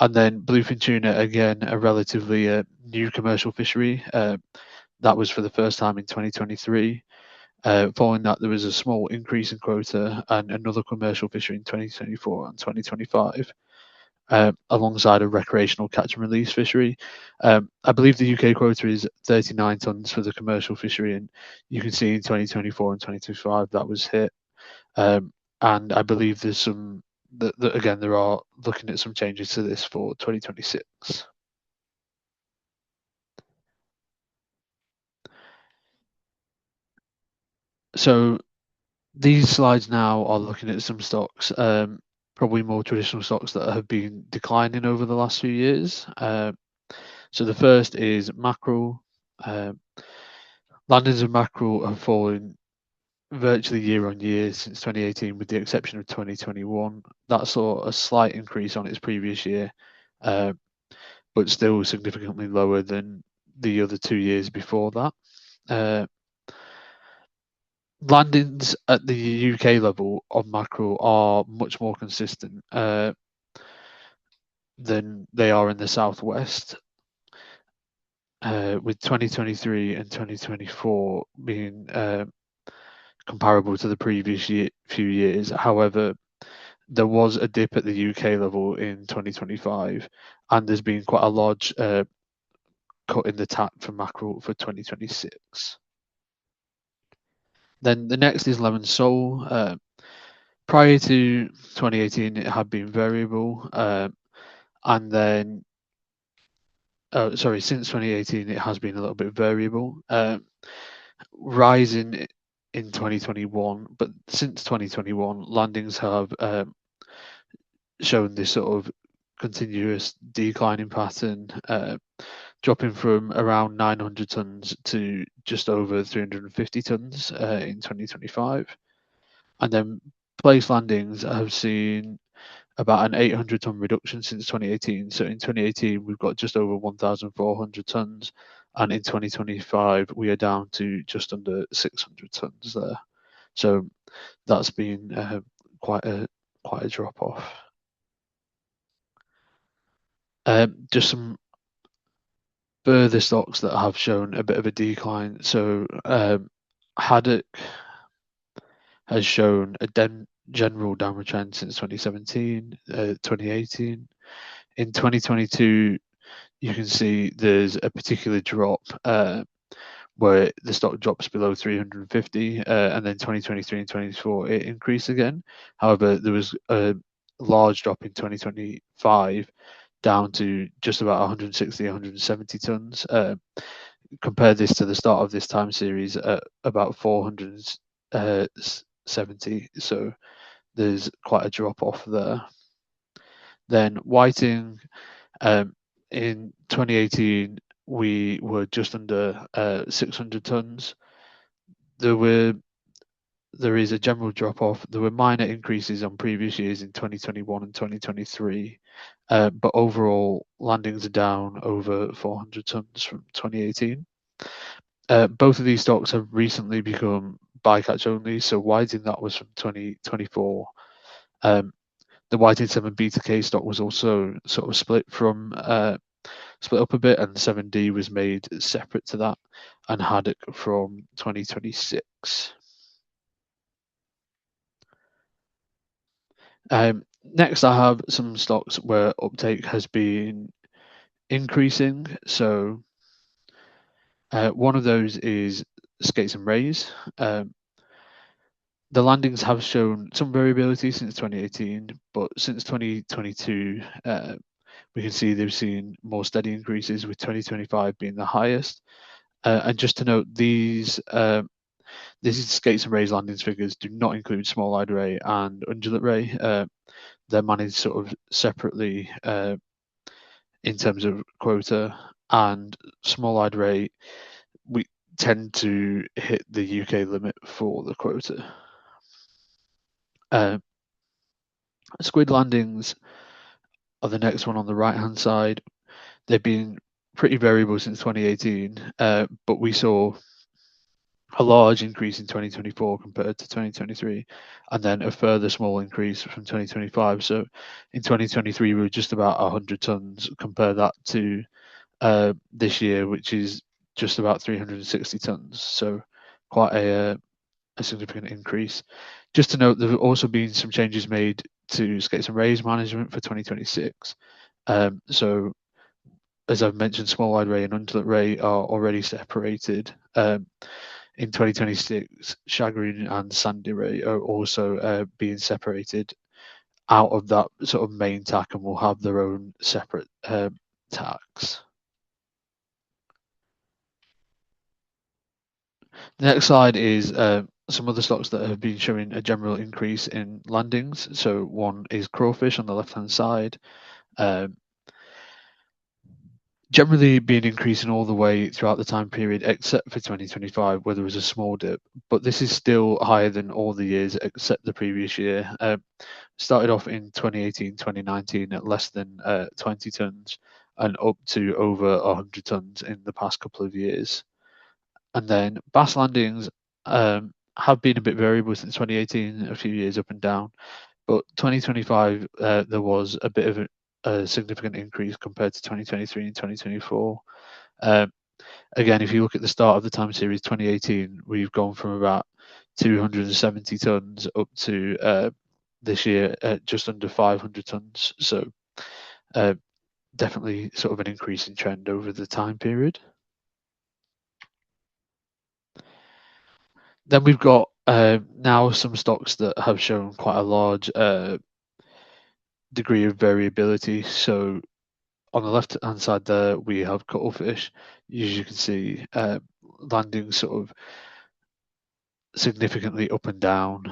And then bluefin tuna, again, a relatively new commercial fishery. That was for the first time in 2023. Following that, there was a small increase in quota and another commercial fishery in 2024 and 2025, alongside a recreational catch and release fishery. I believe the UK quota is 39 tonnes for the commercial fishery, and you can see in 2024 and 2025 that was hit. And I believe there's some, again, there are looking at some changes to this for 2026. So these slides now are looking at some stocks, probably more traditional stocks that have been declining over the last few years. So the first is mackerel. Landings of mackerel have fallen virtually year on year since 2018, with the exception of 2021. That saw a slight increase on its previous year, but still significantly lower than the other 2 years before that. Landings at the UK level of mackerel are much more consistent than they are in the southwest, with 2023 and 2024 being comparable to the previous few years. However, there was a dip at the UK level in 2025, and there's been quite a large cut in the TAC for mackerel for 2026. Then the next is lemon sole. Prior to 2018, it had been variable, and then, since 2018, it has been a little bit variable, rising in 2021, but since 2021, landings have shown this sort of continuous declining pattern, dropping from around 900 tons to just over 350 tons in 2025. And then place landings have seen about an 800 ton reduction since 2018. So in 2018, we've got just over 1,400 tons, and in 2025, we are down to just under 600 tons there. So that's been quite a drop off. Just some further stocks that have shown a bit of a decline. So haddock has shown a general downward trend since 2017, 2018. In 2022, you can see there's a particular drop where the stock drops below 350, and then 2023 and 2024 it increased again. However, there was a large drop in 2025 down to just about 160, 170 tons. Compare this to the start of this time series at about 470. So there's quite a drop off there. Then whiting, in 2018, we were just under 600 tons. There is a general drop off. There were minor increases on previous years in 2021 and 2023, but overall landings are down over 400 tons from 2018. Both of these stocks have recently become bycatch only. So whiting, that was from 2024. The whiting 7 beta K stock was also sort of split up a bit, and 7D was made separate to that, and haddock from 2026. Next, I have some stocks where uptake has been increasing. So one of those is skates and rays. The landings have shown some variability since 2018, but since 2022, we can see they've seen more steady increases, with 2025 being the highest. And just to note, these skates and rays landings figures do not include small-eyed ray and undulate ray. They're managed sort of separately in terms of quota, and small-eyed ray, we tend to hit the UK limit for the quota. Squid landings are the next one on the right-hand side. They've been pretty variable since 2018, but we saw a large increase in 2024 compared to 2023, and then a further small increase from 2025. So in 2023, we were just about 100 tons. Compare that to this year, which is just about 360 tons. So quite a a significant increase. Just to note, there have also been some changes made to Skates and Rays management for 2026. So, as I've mentioned, small wide ray and undulate ray are already separated. In 2026, Shagreen and Sandy Ray are also being separated out of that sort of main tack and will have their own separate tacks. The next slide is some other stocks that have been showing a general increase in landings. So one is crawfish on the left-hand side. Generally been increasing all the way throughout the time period except for 2025 where there was a small dip, but this is still higher than all the years except the previous year. Started off in 2018, 2019 at less than 20 tons and up to over 100 tons in the past couple of years. And then bass landings have been a bit variable since 2018, a few years up and down, but 2025 there was a bit of a significant increase compared to 2023 and 2024. Again, if you look at the start of the time series 2018, we've gone from about 270 tons up to this year at just under 500 tons. So definitely sort of an increasing trend over the time period. Then we've got now some stocks that have shown quite a large degree of variability. So on the left hand side there, we have cuttlefish. As you can see, landing sort of significantly up and down,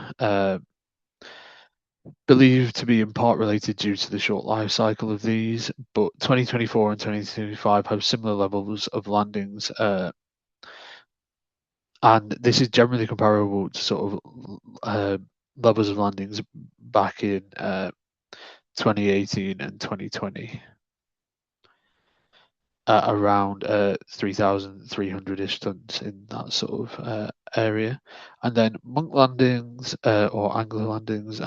believed to be in part related due to the short life cycle of these, but 2024 and 2025 have similar levels of landings, and this is generally comparable to sort of levels of landings back in 2018 and 2020. Around 3,300-ish tons in that sort of area. And then monk landings or angler landings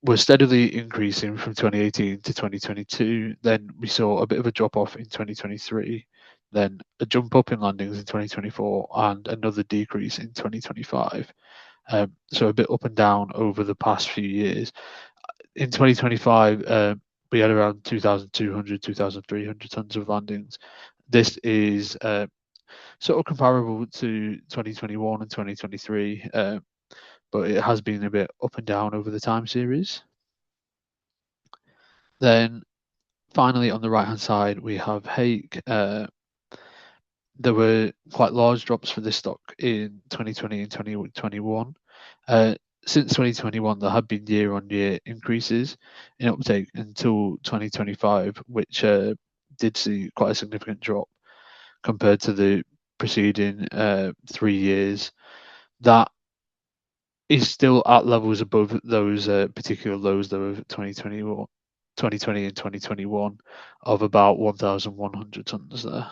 were steadily increasing from 2018 to 2022. Then we saw a bit of a drop off in 2023, then a jump up in landings in 2024, and another decrease in 2025. So a bit up and down over the past few years. In 2025, we had around 2,200, 2,300 tons of landings. This is sort of comparable to 2021 and 2023, but it has been a bit up and down over the time series. Then finally, on the right-hand side, we have hake. There were quite large drops for this stock in 2020 and 2021. Since 2021, there have been year-on-year increases in uptake until 2025, which did see quite a significant drop compared to the preceding 3 years. That is still at levels above those particular lows, though, of 2020 and 2021 of about 1,100 tons there.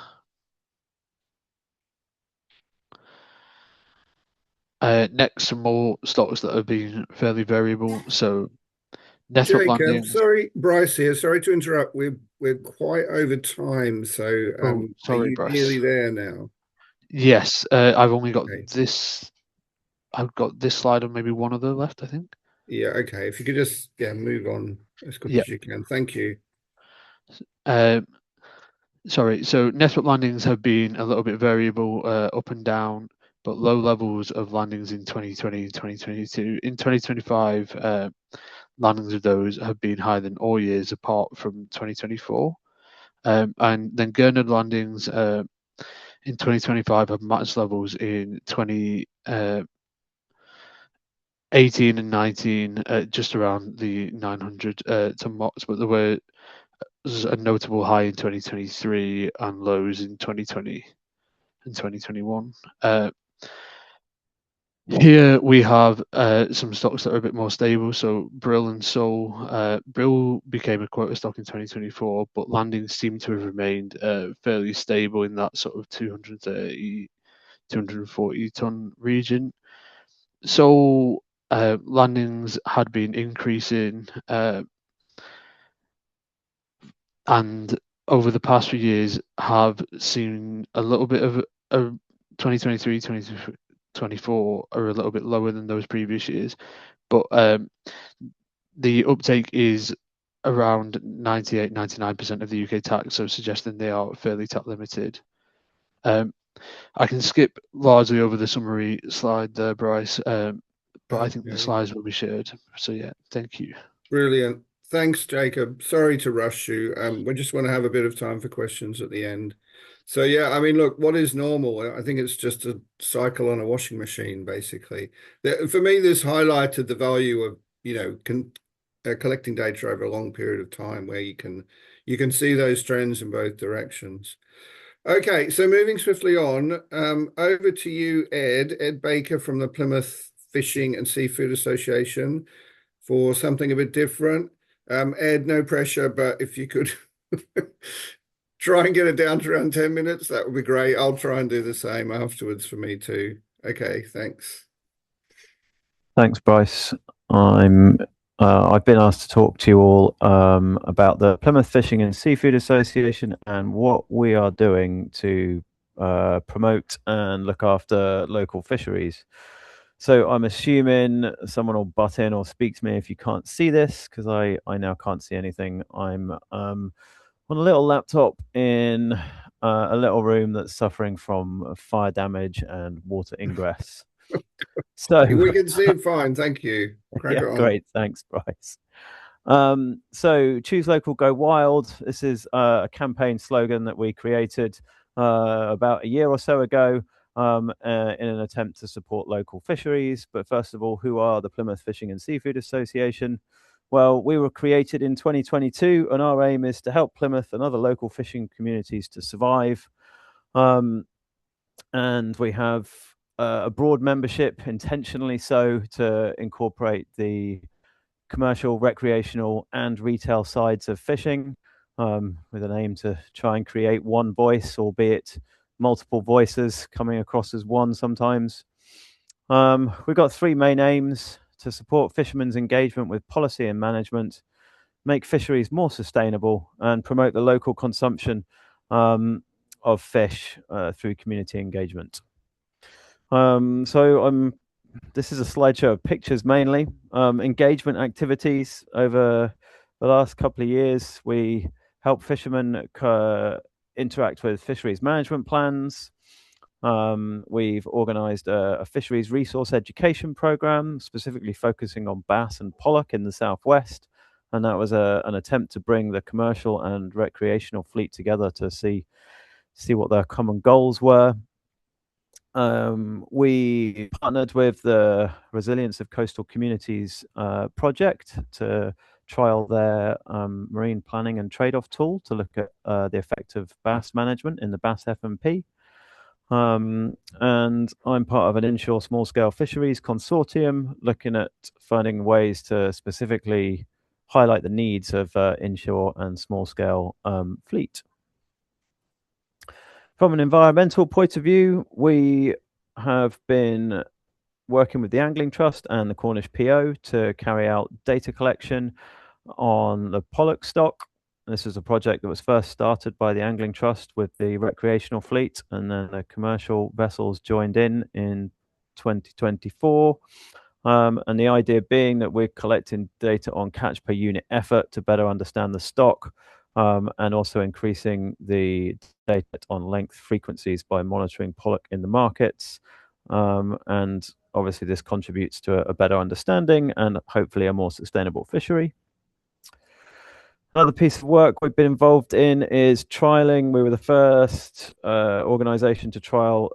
Next, some more stocks that have been fairly variable. So, net up Jacob, landings. sorry, Bryce here. Sorry to interrupt. We're quite over time, so are sorry, you Bryce. nearly there now? Yes, I've only got Okay. this. I've got this slide and maybe one other left, I think. Yeah, okay. If you could just move on as quick as you can. Thank you. Sorry, so net up landings have been a little bit variable, up and down, but low levels of landings in 2020 and 2022. In 2025, landings of those have been higher than all years apart from 2024. And then Gurnard landings in 2025 have matched levels in 2018 and 19 just around the 900 ton marks, but there was a notable high in 2023 and lows in 2020 and 2021. Here we have some stocks that are a bit more stable. So Brill and Soul. Brill became a quota stock in 2024, but landings seem to have remained fairly stable in that sort of 230, 240 ton region. So landings had been increasing, and over the past few years have seen a little bit of a 2023, 2024 are a little bit lower than those previous years, but the uptake is around 98-99% of the UK tax, so suggesting they are fairly tax limited. I can skip largely over the summary slide there, Bryce, but I think the slides will be shared. So yeah, thank you. Brilliant. Thanks, Jacob. Sorry to rush you. We just want to have a bit of time for questions at the end. So yeah, I mean, look, what is normal? I think it's just a cycle on a washing machine, basically. For me, this highlighted the value of, collecting data over a long period of time where you can see those trends in both directions. Okay, so moving swiftly on, over to you, Ed Baker from the Plymouth Fishing and Seafood Association, for something a bit different. Ed, no pressure, but if you could try and get it down to around 10 minutes, that would be great. I'll try and do the same afterwards for me too. Okay, thanks. Thanks, Bryce. I've been asked to talk to you all about the Plymouth Fishing and Seafood Association and what we are doing to promote and look after local fisheries. So I'm assuming someone will butt in or speak to me if you can't see this, because I now can't see anything. I'm on a little laptop in a little room that's suffering from fire damage and water ingress. So we can see it fine. Thank you. Yeah, great. Thanks, Bryce. So choose local, go wild. This is a campaign slogan that we created about a year or so ago in an attempt to support local fisheries. But first of all, who are the Plymouth Fishing and Seafood Association? Well, we were created in 2022, and our aim is to help Plymouth and other local fishing communities to survive. And we have a broad membership, intentionally so, to incorporate the commercial, recreational, and retail sides of fishing, with an aim to try and create one voice, albeit multiple voices coming across as one sometimes. We've got three main aims: to support fishermen's engagement with policy and management, make fisheries more sustainable, and promote the local consumption of fish through community engagement. This is a slideshow of pictures mainly. Engagement activities over the last couple of years. We help fishermen interact with fisheries management plans. We've organised a fisheries resource education programme, specifically focusing on bass and pollock in the southwest. And that was an attempt to bring the commercial and recreational fleet together to see what their common goals were. We partnered with the Resilience of Coastal Communities project to trial their marine planning and trade-off tool to look at the effect of bass management in the bass FMP. And I'm part of an inshore small-scale fisheries consortium looking at finding ways to specifically highlight the needs of inshore and small-scale fleet. From an environmental point of view, we have been working with the Angling Trust and the Cornish PO to carry out data collection on the pollock stock. This is a project that was first started by the Angling Trust with the recreational fleet, and then the commercial vessels joined in 2024. And the idea being that we're collecting data on catch per unit effort to better understand the stock, and also increasing the data on length frequencies by monitoring pollock in the markets. And obviously this contributes to a better understanding and hopefully a more sustainable fishery. Another piece of work we've been involved in is trialing. We were the first organisation to trial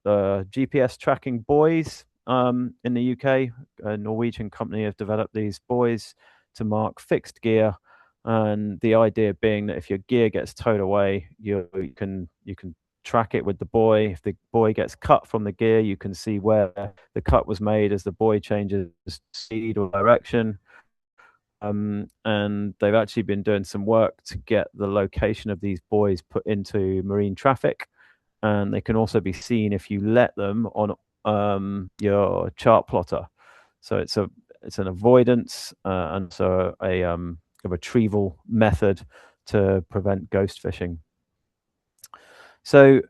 GPS tracking buoys in the UK. A Norwegian company have developed these buoys to mark fixed gear. And the idea being that if your gear gets towed away, you can track it with the buoy. If the buoy gets cut from the gear, you can see where the cut was made as the buoy changes speed or direction. And they've actually been doing some work to get the location of these buoys put into marine traffic, and they can also be seen if you let them on your chart plotter. So it's an avoidance and so a retrieval method to prevent ghost fishing. So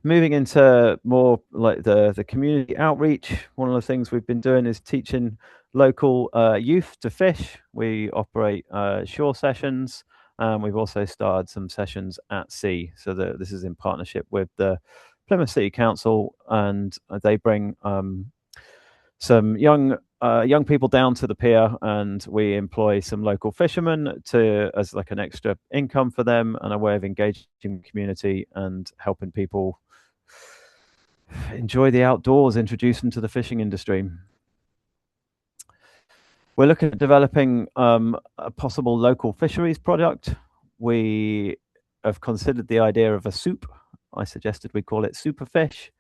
moving into more like the community outreach, one of the things we've been doing is teaching local youth to fish. We operate shore sessions. We've also started some sessions at sea. So this is in partnership with the Plymouth City Council, and they bring some young people down to the pier, and we employ some local fishermen to as like an extra income for them and a way of engaging the community and helping people enjoy the outdoors, introduce them to the fishing industry. We're looking at developing a possible local fisheries product. We have considered the idea of a soup. I suggested we call it Superfish,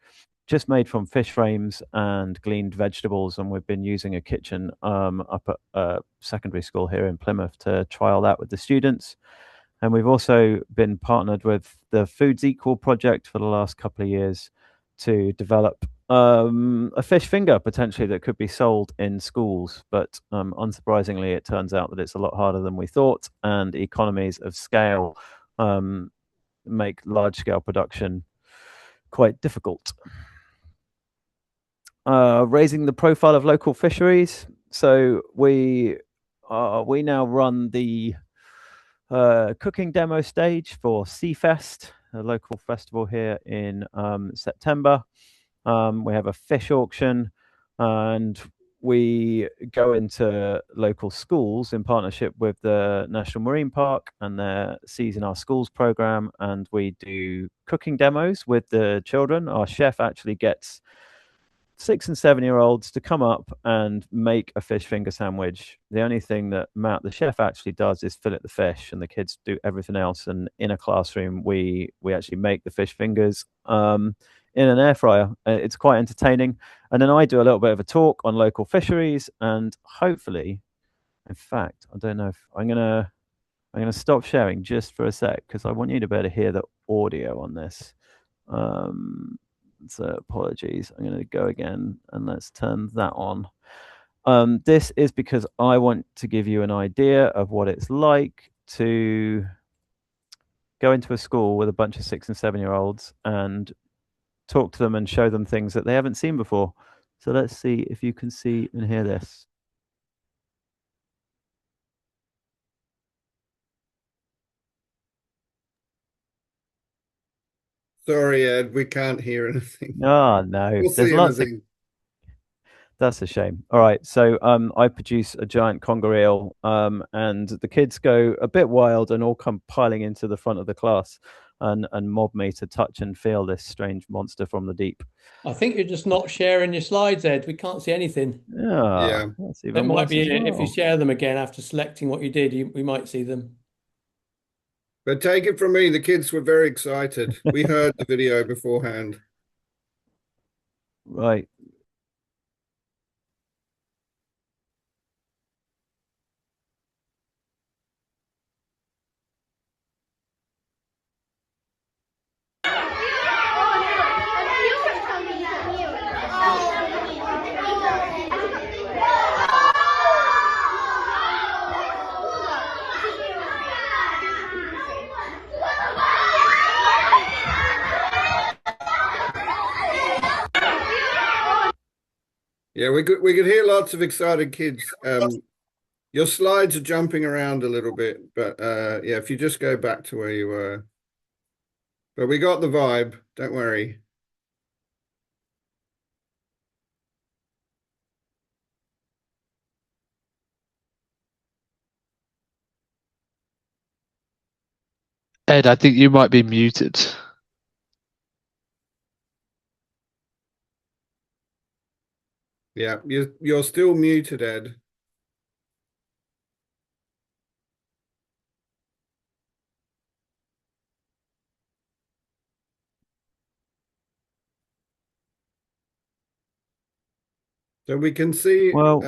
just made from fish frames and gleaned vegetables, and we've been using a kitchen up at a secondary school here in Plymouth to trial that with the students. And we've also been partnered with the Foods Equal project for the last couple of years to develop a fish finger potentially that could be sold in schools. But unsurprisingly, it turns out that it's a lot harder than we thought, and economies of scale make large scale production quite difficult. Raising the profile of local fisheries. So we now run the cooking demo stage for Seafest, a local festival here in September. We have a fish auction, and we go into local schools in partnership with the National Marine Park and their Season Our Schools program, and we do cooking demos with the children. Our chef actually gets 6 and 7-year-olds to come up and make a fish finger sandwich. The only thing that Matt, the chef, actually does is fillet the fish, and the kids do everything else. And in a classroom, we actually make the fish fingers in an air fryer. It's quite entertaining. And then I do a little bit of a talk on local fisheries, and hopefully, in fact, I don't know if I'm gonna stop sharing just for a sec because I want you to be able to hear the audio on this. So apologies. I'm going to go again and let's turn that on. This is because I want to give you an idea of what it's like to go into a school with a bunch of 6 and 7-year-olds and talk to them and show them things that they haven't seen before. So let's see if you can see and hear this. Sorry, Ed, we can't hear anything. Oh, no. We'll There's see lots of anything. That's a shame. All right, so I produce a giant conger eel, and the kids go a bit wild and all come piling into the front of the class and mob me to touch and feel this strange monster from the deep. I think you're just not sharing your slides, Ed. We can't see anything. Yeah, that's It even might worse be as if you well. share them again after selecting what you did, we might see them. But take it from me, the kids were very excited. We heard the video beforehand. Right. Yeah, we could hear lots of excited kids. Your slides are jumping around a little bit, but yeah, if you just go back to where you were. But we got the vibe, don't worry. Ed, I think you might be muted. Yeah, you're still muted, Ed. So we can see Well,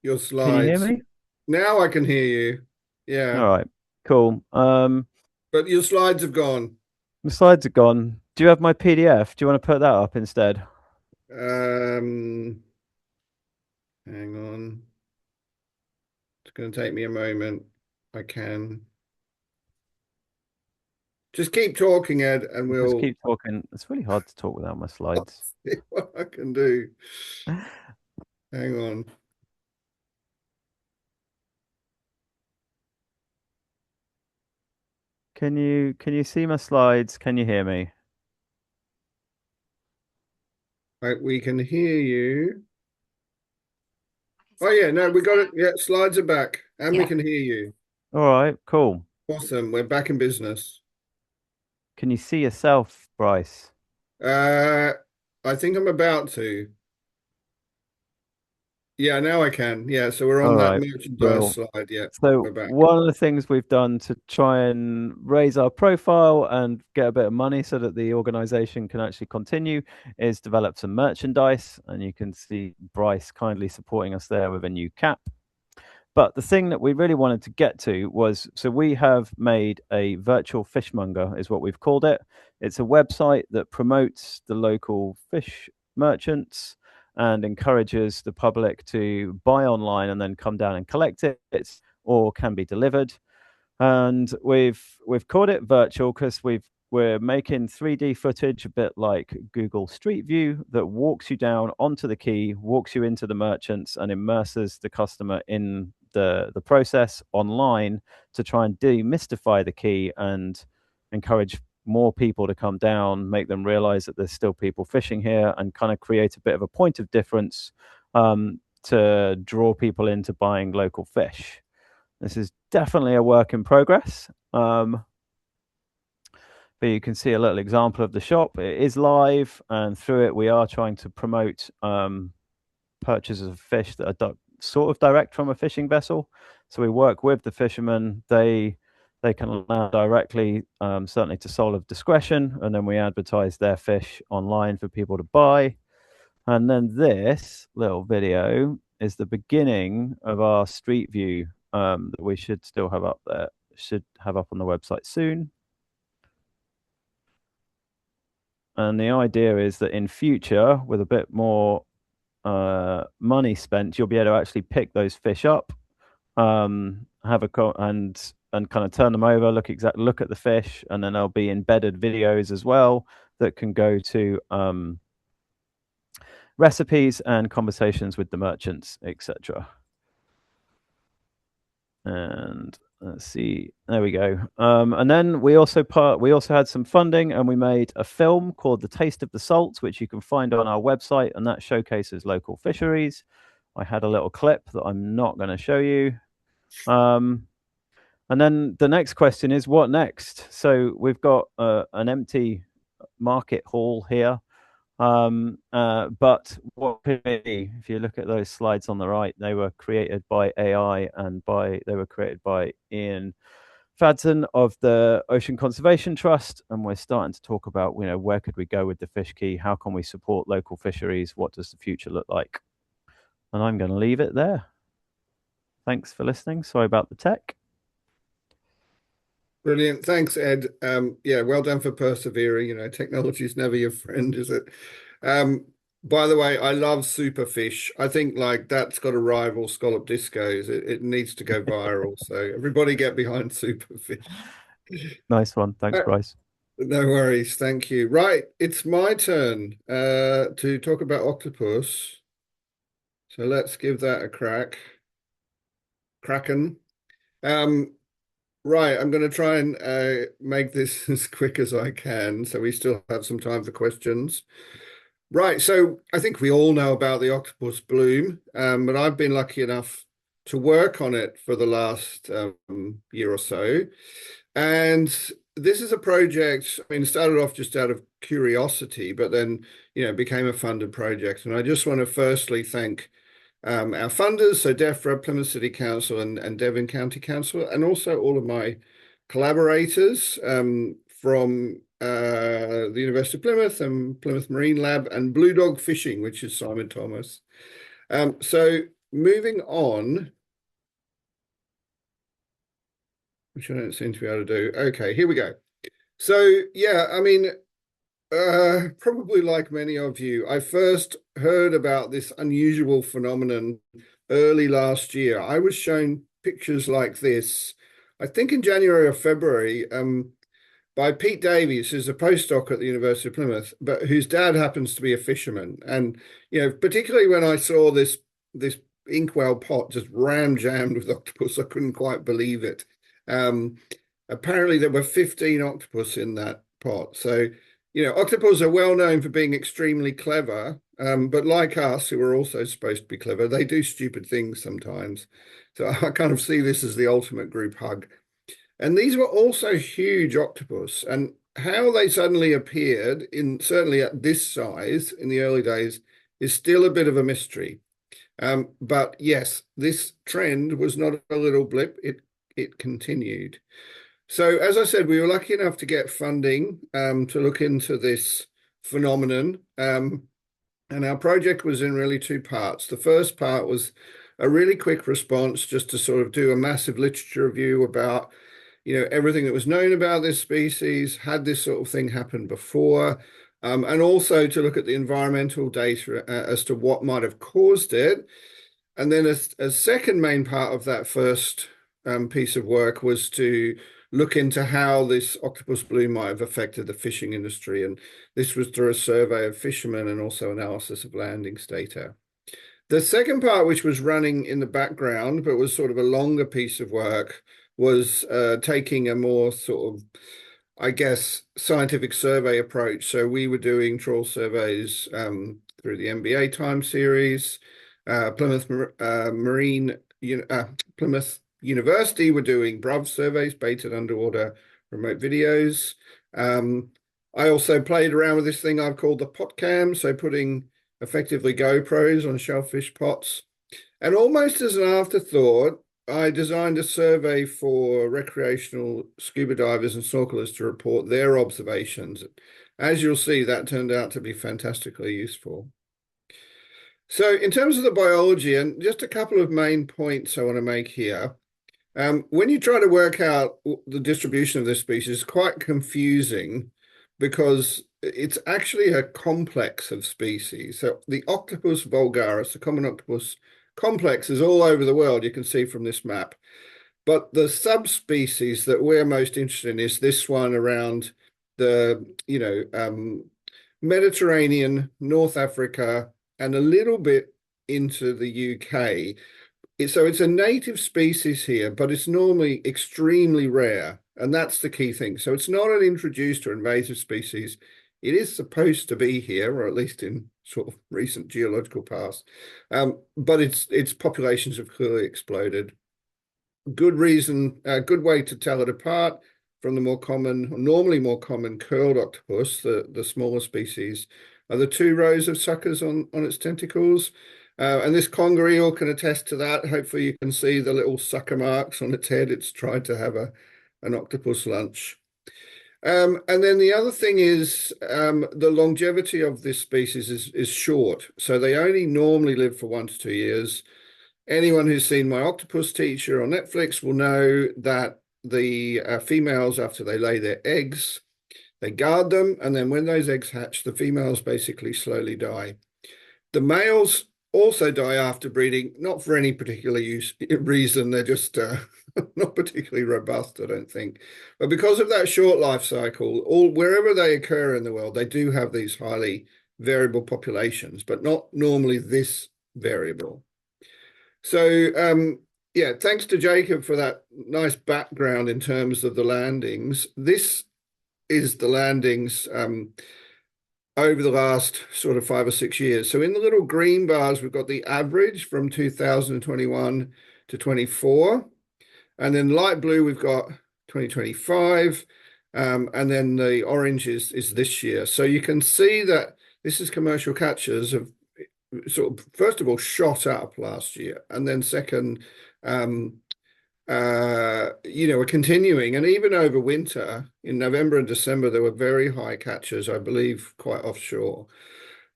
your can you hear slides. me? Now I can hear you. Yeah, All right, cool. but your slides have gone. The slides are gone. Do you have my PDF? Do you want to put that up instead? Hang on. It's going to take me a moment. I can. Just keep talking, Ed, and Just we'll keep talking. It's really hard to talk without my slides. see what I can do. Hang on. Can you see my slides? Can you hear me? Right, we can hear you. Oh yeah, no, we got it. Yeah, slides are back, and we Yeah. can hear you. All right, cool. Awesome. We're back in business. Can you see yourself, Bryce? Uh, I think I'm about to. Yeah, now I can. Yeah, so we're All on that right, merchandise Brill. slide. Yeah, So we're back. one of the things we've done to try and raise our profile and get a bit of money so that the organization can actually continue is develop some merchandise. And you can see Bryce kindly supporting us there with a new cap. But the thing that we really wanted to get to was, so we have made a virtual fishmonger, is what we've called it. It's a website that promotes the local fish merchants and encourages the public to buy online and then come down and collect it, or can be delivered. And we've called it virtual because we're making 3D footage, a bit like Google Street View, that walks you down onto the quay, walks you into the merchants, and immerses the customer in the process online to try and demystify the quay and encourage more people to come down, make them realize that there's still people fishing here, and kind of create a bit of a point of difference to draw people into buying local fish. This is definitely a work in progress. But you can see a little example of the shop. It is live, and through it, we are trying to promote purchases of fish that are sort of direct from a fishing vessel. So we work with the fishermen. They can allow directly, certainly to sole of discretion, and then we advertise their fish online for people to buy. And then this little video is the beginning of our street view that we should still have up there, should have up on the website soon. And the idea is that in future, with a bit more money spent, you'll be able to actually pick those fish up, have a and kind of turn them over, look at the fish, and then there'll be embedded videos as well that can go to recipes and conversations with the merchants, etc. And let's see, there we go. And then we also had some funding, and we made a film called The Taste of the Salt, which you can find on our website, and that showcases local fisheries. I had a little clip that I'm not going to show you. And then the next question is, what next? So we've got an empty market hall here. But what could it be? If you look at those slides on the right, they were created by AI and they were created by Ian Fadson of the Ocean Conservation Trust. And we're starting to talk about, where could we go with the fish key? How can we support local fisheries? What does the future look like? And I'm going to leave it there. Thanks for listening. Sorry about the tech. Brilliant. Thanks, Ed. Yeah, well done for persevering. Technology is never your friend, is it? By the way, I love Superfish. I think that's got to rival Scallop Discos. It needs to go viral. So everybody get behind Superfish. Nice one. Thanks, Bryce. No worries. Thank you. Right, it's my turn to talk about octopus. So let's give that a crack. Kraken. Right, I'm going to try and make this as quick as I can, so we still have some time for questions. Right, so I think we all know about the octopus bloom, but I've been lucky enough to work on it for the last year or so. And this is a project, I mean, it started off just out of curiosity, but then, became a funded project. And I just want to firstly thank our funders, so DEFRA, Plymouth City Council, and Devon County Council, and also all of my collaborators from the University of Plymouth and Plymouth Marine Lab and Blue Dog Fishing, which is Simon Thomas. So moving on, which I don't seem to be able to do. Okay, here we go. So yeah, I mean, probably like many of you, I first heard about this unusual phenomenon early last year. I was shown pictures like this, I think in January or February, by Pete Davies, who's a postdoc at the University of Plymouth, but whose dad happens to be a fisherman. And, particularly when I saw this inkwell pot just ram-jammed with octopus, I couldn't quite believe it. Apparently there were 15 octopus in that pot. So, octopus are well known for being extremely clever, but like us, who are also supposed to be clever, they do stupid things sometimes. So I kind of see this as the ultimate group hug. And these were also huge octopus, and how they suddenly appeared certainly at this size in the early days is still a bit of a mystery. But yes, this trend was not a little blip. It continued. So as I said, we were lucky enough to get funding to look into this phenomenon. And our project was in really two parts. The first part was a really quick response just to sort of do a massive literature review about, everything that was known about this species, had this sort of thing happened before, and also to look at the environmental data as to what might have caused it. And then a second main part of that first piece of work was to look into how this octopus bloom might have affected the fishing industry. And this was through a survey of fishermen and also analysis of landings data. The second part, which was running in the background, but was sort of a longer piece of work, was taking a more sort of, I guess, scientific survey approach. So we were doing trawl surveys through the MBA time series. Plymouth University were doing BRUV surveys, baited underwater remote videos. I also played around with this thing I've called the pot cam, so putting effectively GoPros on shellfish pots. And almost as an afterthought, I designed a survey for recreational scuba divers and snorkelers to report their observations. As you'll see, that turned out to be fantastically useful. So in terms of the biology, and just a couple of main points I want to make here. When you try to work out the distribution of this species, it's quite confusing because it's actually a complex of species. So the Octopus vulgaris, the common octopus complex, is all over the world, you can see from this map. But the subspecies that we're most interested in is this one around the, Mediterranean, North Africa, and a little bit into the UK. So it's a native species here, but it's normally extremely rare. And that's the key thing. So it's not an introduced or invasive species. It is supposed to be here, or at least in sort of recent geological past. But its populations have clearly exploded. Good reason, a good way to tell it apart from the more common, normally more common curled octopus, the smaller species, are the two rows of suckers on its tentacles. And this conger eel can attest to that. Hopefully you can see the little sucker marks on its head. It's tried to have an octopus lunch. And then the other thing is the longevity of this species is short. So they only normally live for 1 to 2 years. Anyone who's seen My Octopus Teacher on Netflix will know that the females, after they lay their eggs, they guard them. And then when those eggs hatch, the females basically slowly die. The males also die after breeding, not for any particular reason. They're just not particularly robust, I don't think. But because of that short life cycle, wherever they occur in the world, they do have these highly variable populations, but not normally this variable. So, yeah, thanks to Jacob for that nice background in terms of the landings. This is the landings over the last sort of 5 or 6 years. So in the little green bars, we've got the average from 2021 to 24. And then light blue, we've got 2025. And then the orange is this year. So you can see that this is commercial catches have sort of, first of all, shot up last year. And then second, are continuing. And even over winter, in November and December, there were very high catches, I believe, quite offshore.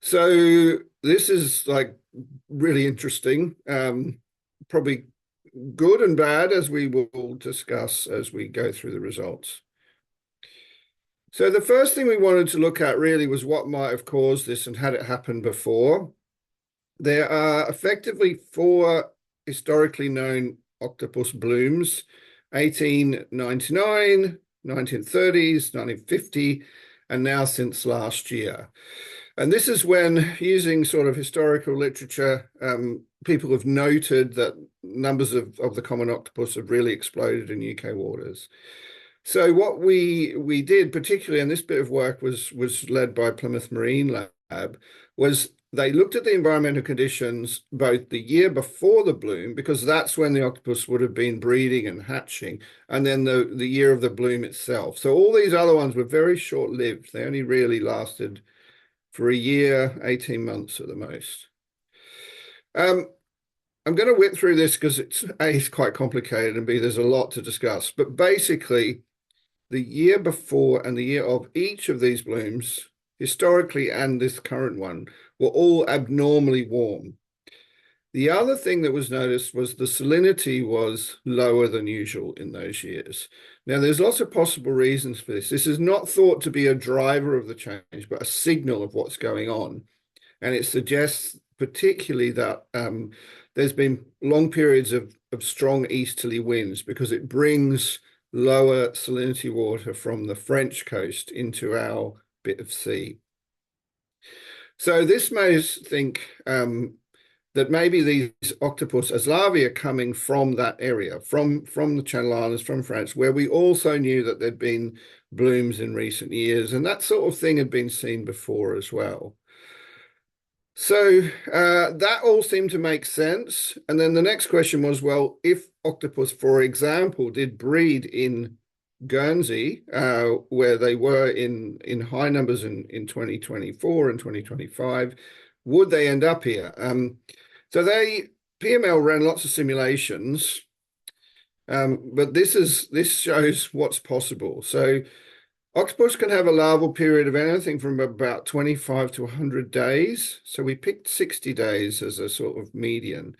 So this is like really interesting, probably good and bad, as we will discuss as we go through the results. So the first thing we wanted to look at really was what might have caused this and had it happened before. There are effectively 4 historically known octopus blooms: 1899, 1930s, 1950, and now since last year. And this is when, using sort of historical literature, people have noted that numbers of the common octopus have really exploded in UK waters. So what we did, particularly, and this bit of work was led by Plymouth Marine Lab, was they looked at the environmental conditions both the year before the bloom, because that's when the octopus would have been breeding and hatching, and then the year of the bloom itself. So all these other ones were very short-lived. They only really lasted for a year, 18 months at the most. I'm going to whip through this because it's quite complicated, and B, there's a lot to discuss. But basically, the year before and the year of each of these blooms, historically and this current one, were all abnormally warm. The other thing that was noticed was the salinity was lower than usual in those years. Now, there's lots of possible reasons for this. This is not thought to be a driver of the change, but a signal of what's going on. And it suggests particularly that there's been long periods of strong easterly winds, because it brings lower salinity water from the French coast into our bit of sea. So this made us think that maybe these octopus as larvae are coming from that area, from the Channel Islands, from France, where we also knew that there'd been blooms in recent years, and that sort of thing had been seen before as well. So that all seemed to make sense. And then the next question was, well, if octopus, for example, did breed in Guernsey, where they were in high numbers in 2024 and 2025, would they end up here? So PML ran lots of simulations, but this shows what's possible. So octopus can have a larval period of anything from about 25 to 100 days. So we picked 60 days as a sort of median.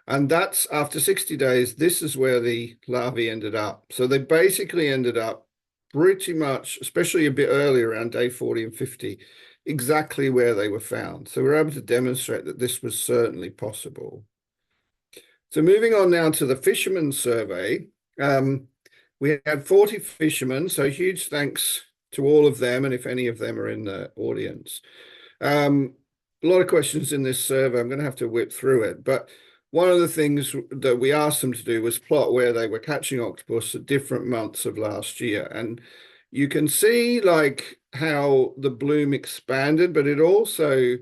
And that's after 60 days, this is where the larvae ended up. So they basically ended up pretty much, especially a bit earlier, around day 40 and 50, exactly where they were found. So we're able to demonstrate that this was certainly possible. So moving on now to the fishermen survey. We had 40 fishermen, so huge thanks to all of them, and if any of them are in the audience. A lot of questions in this survey. I'm going to have to whip through it, but one of the things that we asked them to do was plot where they were catching octopus at different months of last year. And you can see like how the bloom expanded, but it also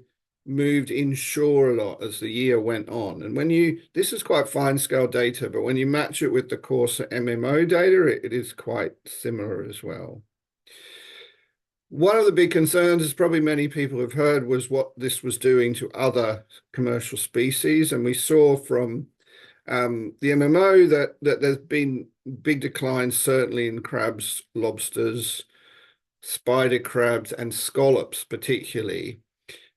moved inshore a lot as the year went on. And this is quite fine scale data, but when you match it with the coarse MMO data, it is quite similar as well. One of the big concerns, as probably many people have heard, was what this was doing to other commercial species. And we saw from the MMO that there's been big declines, certainly in crabs, lobsters, spider crabs, and scallops particularly.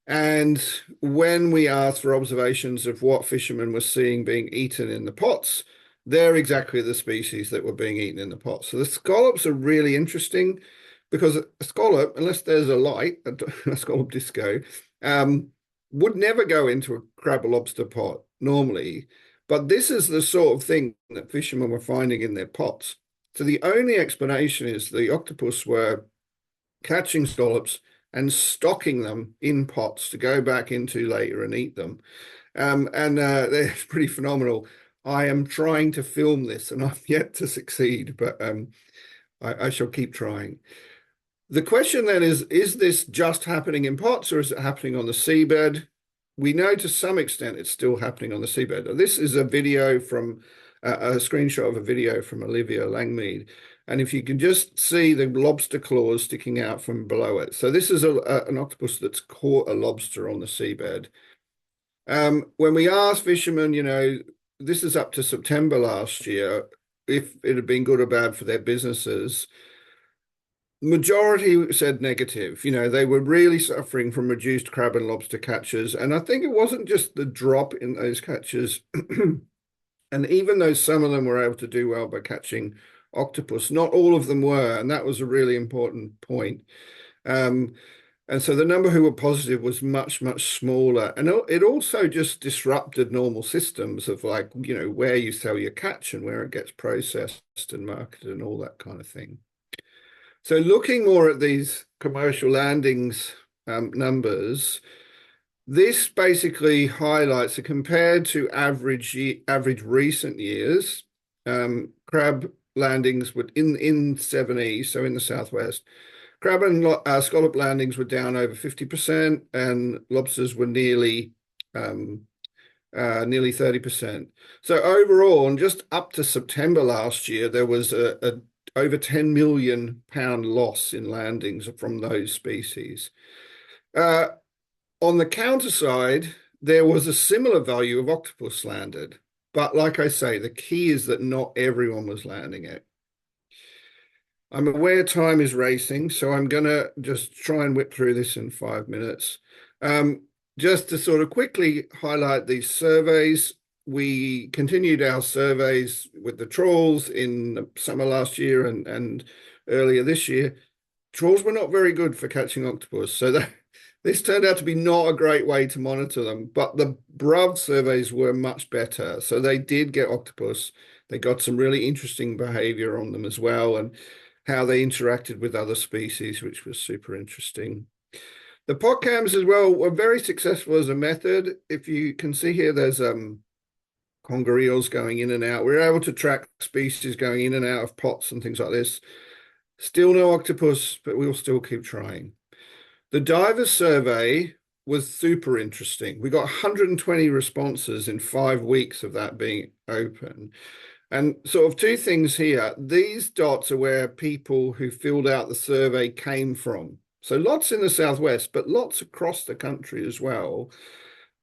And when we asked for observations of what fishermen were seeing being eaten in the pots, they're exactly the species that were being eaten in the pots. So the scallops are really interesting, because a scallop, unless there's a light, a scallop disco, would never go into a crab or lobster pot normally. But this is the sort of thing that fishermen were finding in their pots. So the only explanation is the octopus were catching scallops and stocking them in pots to go back into later and eat them. They're pretty phenomenal. I am trying to film this and I've yet to succeed, but I shall keep trying. The question then is this just happening in pots, or is it happening on the seabed? We know to some extent it's still happening on the seabed. This is a video from a screenshot of a video from Olivia Langmead. And if you can just see the lobster claws sticking out from below it. So this is an octopus that's caught a lobster on the seabed. When we asked fishermen, this is up to September last year, if it had been good or bad for their businesses, majority said negative. They were really suffering from reduced crab and lobster catches. And I think it wasn't just the drop in those catches. And even though some of them were able to do well by catching octopus, not all of them were. And that was a really important point. And so the number who were positive was much, much smaller. And it also just disrupted normal systems of where you sell your catch and where it gets processed and marketed and all that kind of thing. So looking more at these commercial landings numbers, this basically highlights that compared to average recent years, crab landings were in 7E, so in the southwest. Crab and scallop landings were down over 50%, and lobsters were nearly 30%. So overall, and just up to September last year, there was a over 10 million pound loss in landings from those species. On the counter side, there was a similar value of octopus landed. But like I say, the key is that not everyone was landing it. I'm aware time is racing, so I'm going to just try and whip through this in 5 minutes. Just to sort of quickly highlight these surveys, we continued our surveys with the trawls in the summer last year and earlier this year. Trawls were not very good for catching octopus, so this turned out to be not a great way to monitor them, but the BRUV surveys were much better. So they did get octopus. They got some really interesting behavior on them as well, and how they interacted with other species, which was super interesting. The pot cams as well were very successful as a method. If you can see here, there's conger eels going in and out. We're able to track species going in and out of pots and things like this. Still no octopus, but we'll still keep trying. The divers survey was super interesting. We got 120 responses in 5 weeks of that being open. And sort of two things here. These dots are where people who filled out the survey came from. So lots in the southwest, but lots across the country as well.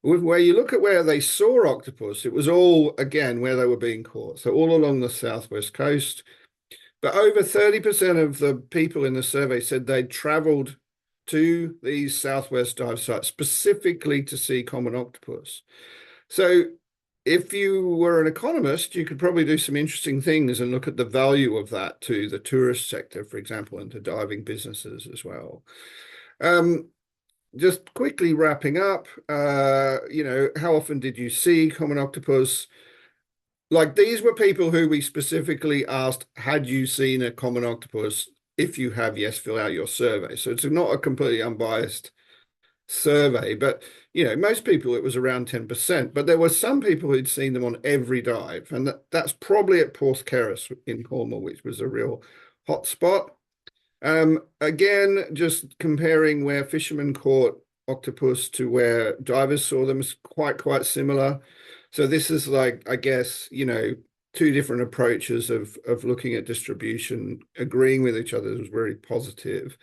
Where you look at where they saw octopus, it was all, again, where they were being caught. So all along the southwest coast. But over 30% of the people in the survey said they'd traveled to these southwest dive sites specifically to see common octopus. So if you were an economist, you could probably do some interesting things and look at the value of that to the tourist sector, for example, and to diving businesses as well. Just quickly wrapping up, how often did you see common octopus? Like, these were people who we specifically asked, had you seen a common octopus? If you have, yes, fill out your survey. So it's not a completely unbiased survey, but most people, it was around 10%, but there were some people who'd seen them on every dive, and that's probably at Porthkerris in Cornwall, which was a real hot spot. Again, just comparing where fishermen caught octopus to where divers saw them is quite similar. So this is like, I guess, two different approaches of looking at distribution, agreeing with each other was very positive.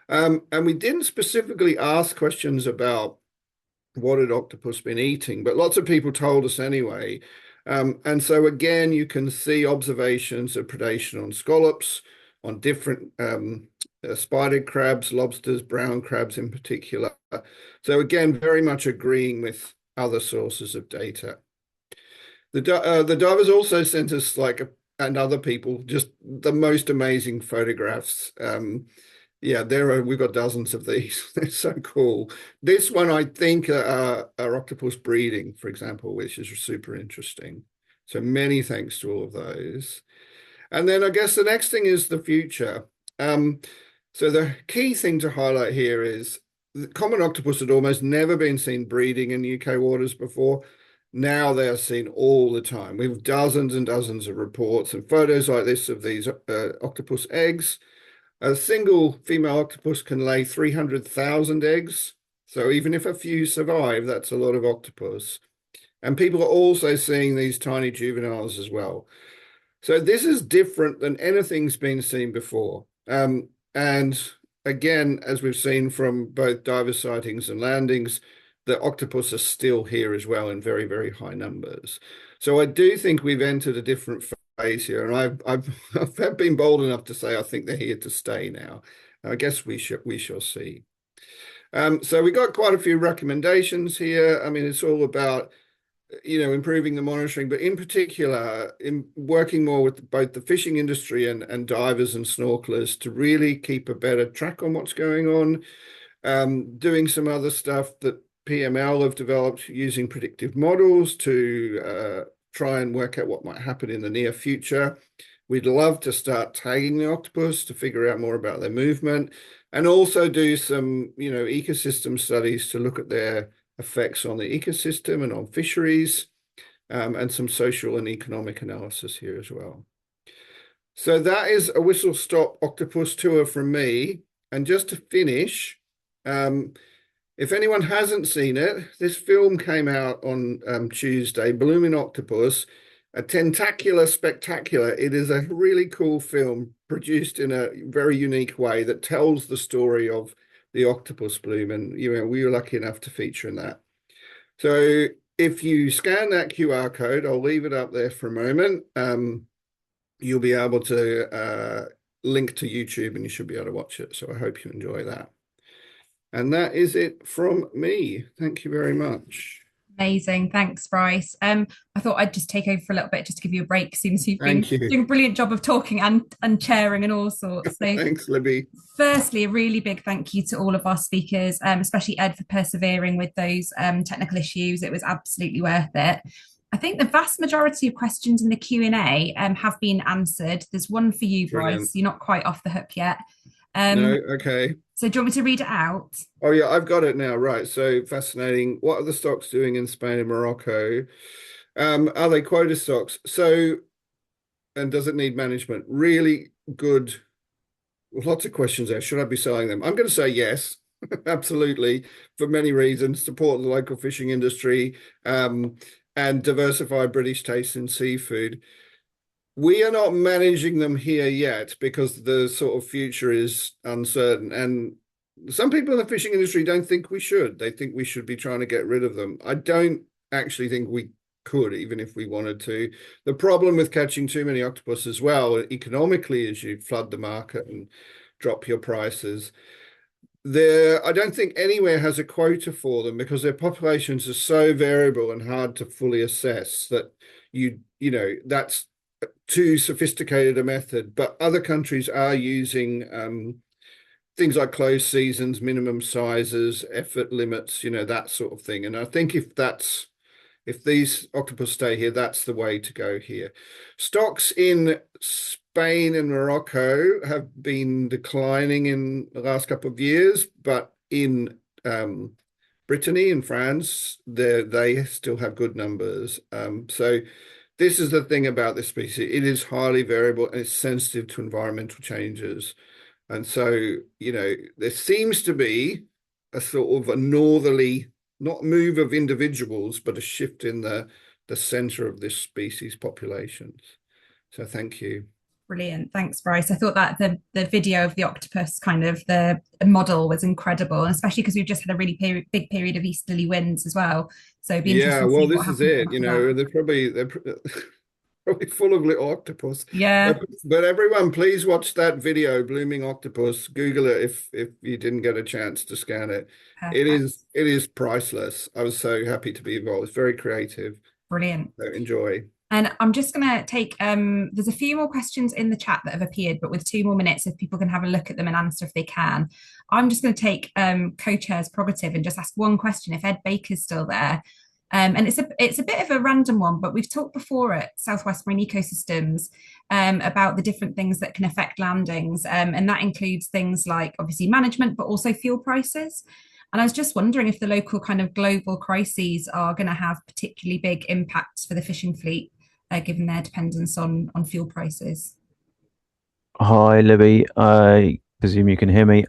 And we didn't specifically ask questions about what had octopus been eating, but lots of people told us anyway. And so again, you can see observations of predation on scallops, on different spided crabs, lobsters, brown crabs in particular. So again, very much agreeing with other sources of data. The divers also sent us, and other people, just the most amazing photographs. We've got dozens of these. They're so cool. This one, I think, are octopus breeding, for example, which is super interesting. So many thanks to all of those. And then I guess the next thing is the future. So the key thing to highlight here is the common octopus had almost never been seen breeding in UK waters before. Now they are seen all the time. We have dozens and dozens of reports and photos like this of these octopus eggs. A single female octopus can lay 300,000 eggs. So even if a few survive, that's a lot of octopus. And people are also seeing these tiny juveniles as well. So this is different than anything's been seen before. And again, as we've seen from both diver sightings and landings, the octopus are still here as well in very, very high numbers. So I do think we've entered a different phase here, and I've been bold enough to say I think they're here to stay now. I guess we shall see. So we got quite a few recommendations here. I mean, it's all about improving the monitoring, but in particular, in working more with both the fishing industry and divers and snorkelers to really keep a better track on what's going on. Doing some other stuff that PML have developed using predictive models to try and work out what might happen in the near future. We'd love to start tagging the octopus to figure out more about their movement and also do some, ecosystem studies to look at their effects on the ecosystem and on fisheries, and some social and economic analysis here as well. So that is a whistle-stop octopus tour from me. And just to finish, if anyone hasn't seen it, this film came out on Tuesday, Blooming Octopus, a tentacular spectacular. It is a really cool film produced in a very unique way that tells the story of the octopus bloom. And, we were lucky enough to feature in that. So if you scan that QR code, I'll leave it up there for a moment. You'll be able to link to YouTube and you should be able to watch it. So I hope you enjoy that. And that is it from me. Thank you very much. Amazing. Thanks, Bryce. I thought I'd just take over for a little bit just to give you a break, since you've been doing a brilliant job of talking and chairing and all sorts. So thanks, Libby. Firstly, a really big thank you to all of our speakers, especially Ed for persevering with those technical issues. It was absolutely worth it. I think the vast majority of questions in the Q&A have been answered. There's one for you, Brilliant. Bryce. You're not quite off the hook yet. No, okay. So do you want me to read it out? Oh, yeah, I've got it now. Right. So fascinating. What are the stocks doing in Spain and Morocco? Are they quota stocks? So, and does it need management? Really good. Lots of questions there. Should I be selling them? I'm going to say yes, absolutely, for many reasons. Support the local fishing industry, and diversify British taste in seafood. We are not managing them here yet because the sort of future is uncertain. And some people in the fishing industry don't think we should. They think we should be trying to get rid of them. I don't actually think we could, even if we wanted to. The problem with catching too many octopus as well, economically, is you flood the market and drop your prices. I don't think anywhere has a quota for them because their populations are so variable and hard to fully assess that that's too sophisticated a method. But other countries are using things like closed seasons, minimum sizes, effort limits, that sort of thing. And I think if these octopus stay here, that's the way to go here. Stocks in Spain and Morocco have been declining in the last couple of years, but in Brittany and France, they still have good numbers. So this is the thing about this species. It is highly variable and it's sensitive to environmental changes. And so, there seems to be a sort of a northerly, not move of individuals, but a shift in the center of this species populations. So thank you. Brilliant. Thanks, Bryce. I thought that the video of the octopus, kind of the model, was incredible, and especially because we've just had a really big period of easterly winds as well. So it'd be interesting to see this is it. They're probably full of little octopus. Yeah. But everyone, please watch that video, Blooming Octopus. Google it if you didn't get a chance to scan it. Perfect. It is priceless. I was so happy to be involved. It's very creative. Brilliant. So enjoy. And I'm just going to take, there's a few more questions in the chat that have appeared, but with 2 more minutes, if people can have a look at them and answer if they can. I'm just going to take co-chair's prerogative and just ask one question, if Ed Baker's still there. And it's a bit of a random one, but we've talked before at Southwest Marine Ecosystems about the different things that can affect landings. And that includes things like obviously management, but also fuel prices. And I was just wondering if the local kind of global crises are going to have particularly big impacts for the fishing fleet, given their dependence on fuel prices. Hi, Libby. I presume you can hear me.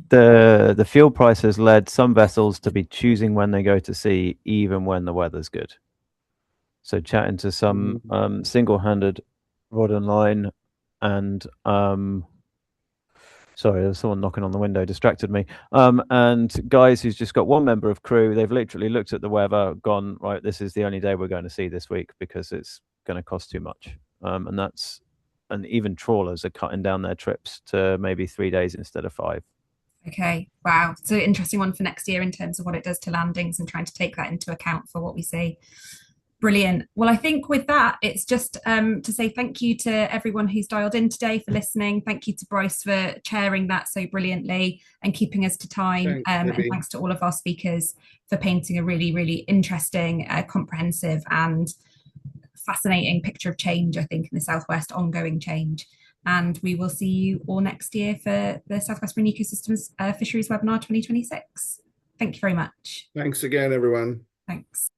The fuel prices led some vessels to be choosing when they go to sea, even when the weather's good. So chatting to some single-handed rod and line and sorry, there's someone knocking on the window, distracted me. And guys who's just got one member of crew, they've literally looked at the weather, gone, right, this is the only day we're going to sea this week because it's going to cost too much. And even trawlers are cutting down their trips to maybe 3 days instead of 5. Okay, wow. So interesting one for next year in terms of what it does to landings and trying to take that into account for what we see. Brilliant. Well, I think with that, it's just to say thank you to everyone who's dialed in today for listening. Thank you to Bryce for chairing that so brilliantly and keeping us to time. And thanks to all of our speakers for painting a really, really interesting, comprehensive and fascinating picture of change, I think, in the Southwest, ongoing change. And we will see you all next year for the Southwest Marine Ecosystems Fisheries Webinar 2026. Thank you very much. Thanks again, everyone. Thanks.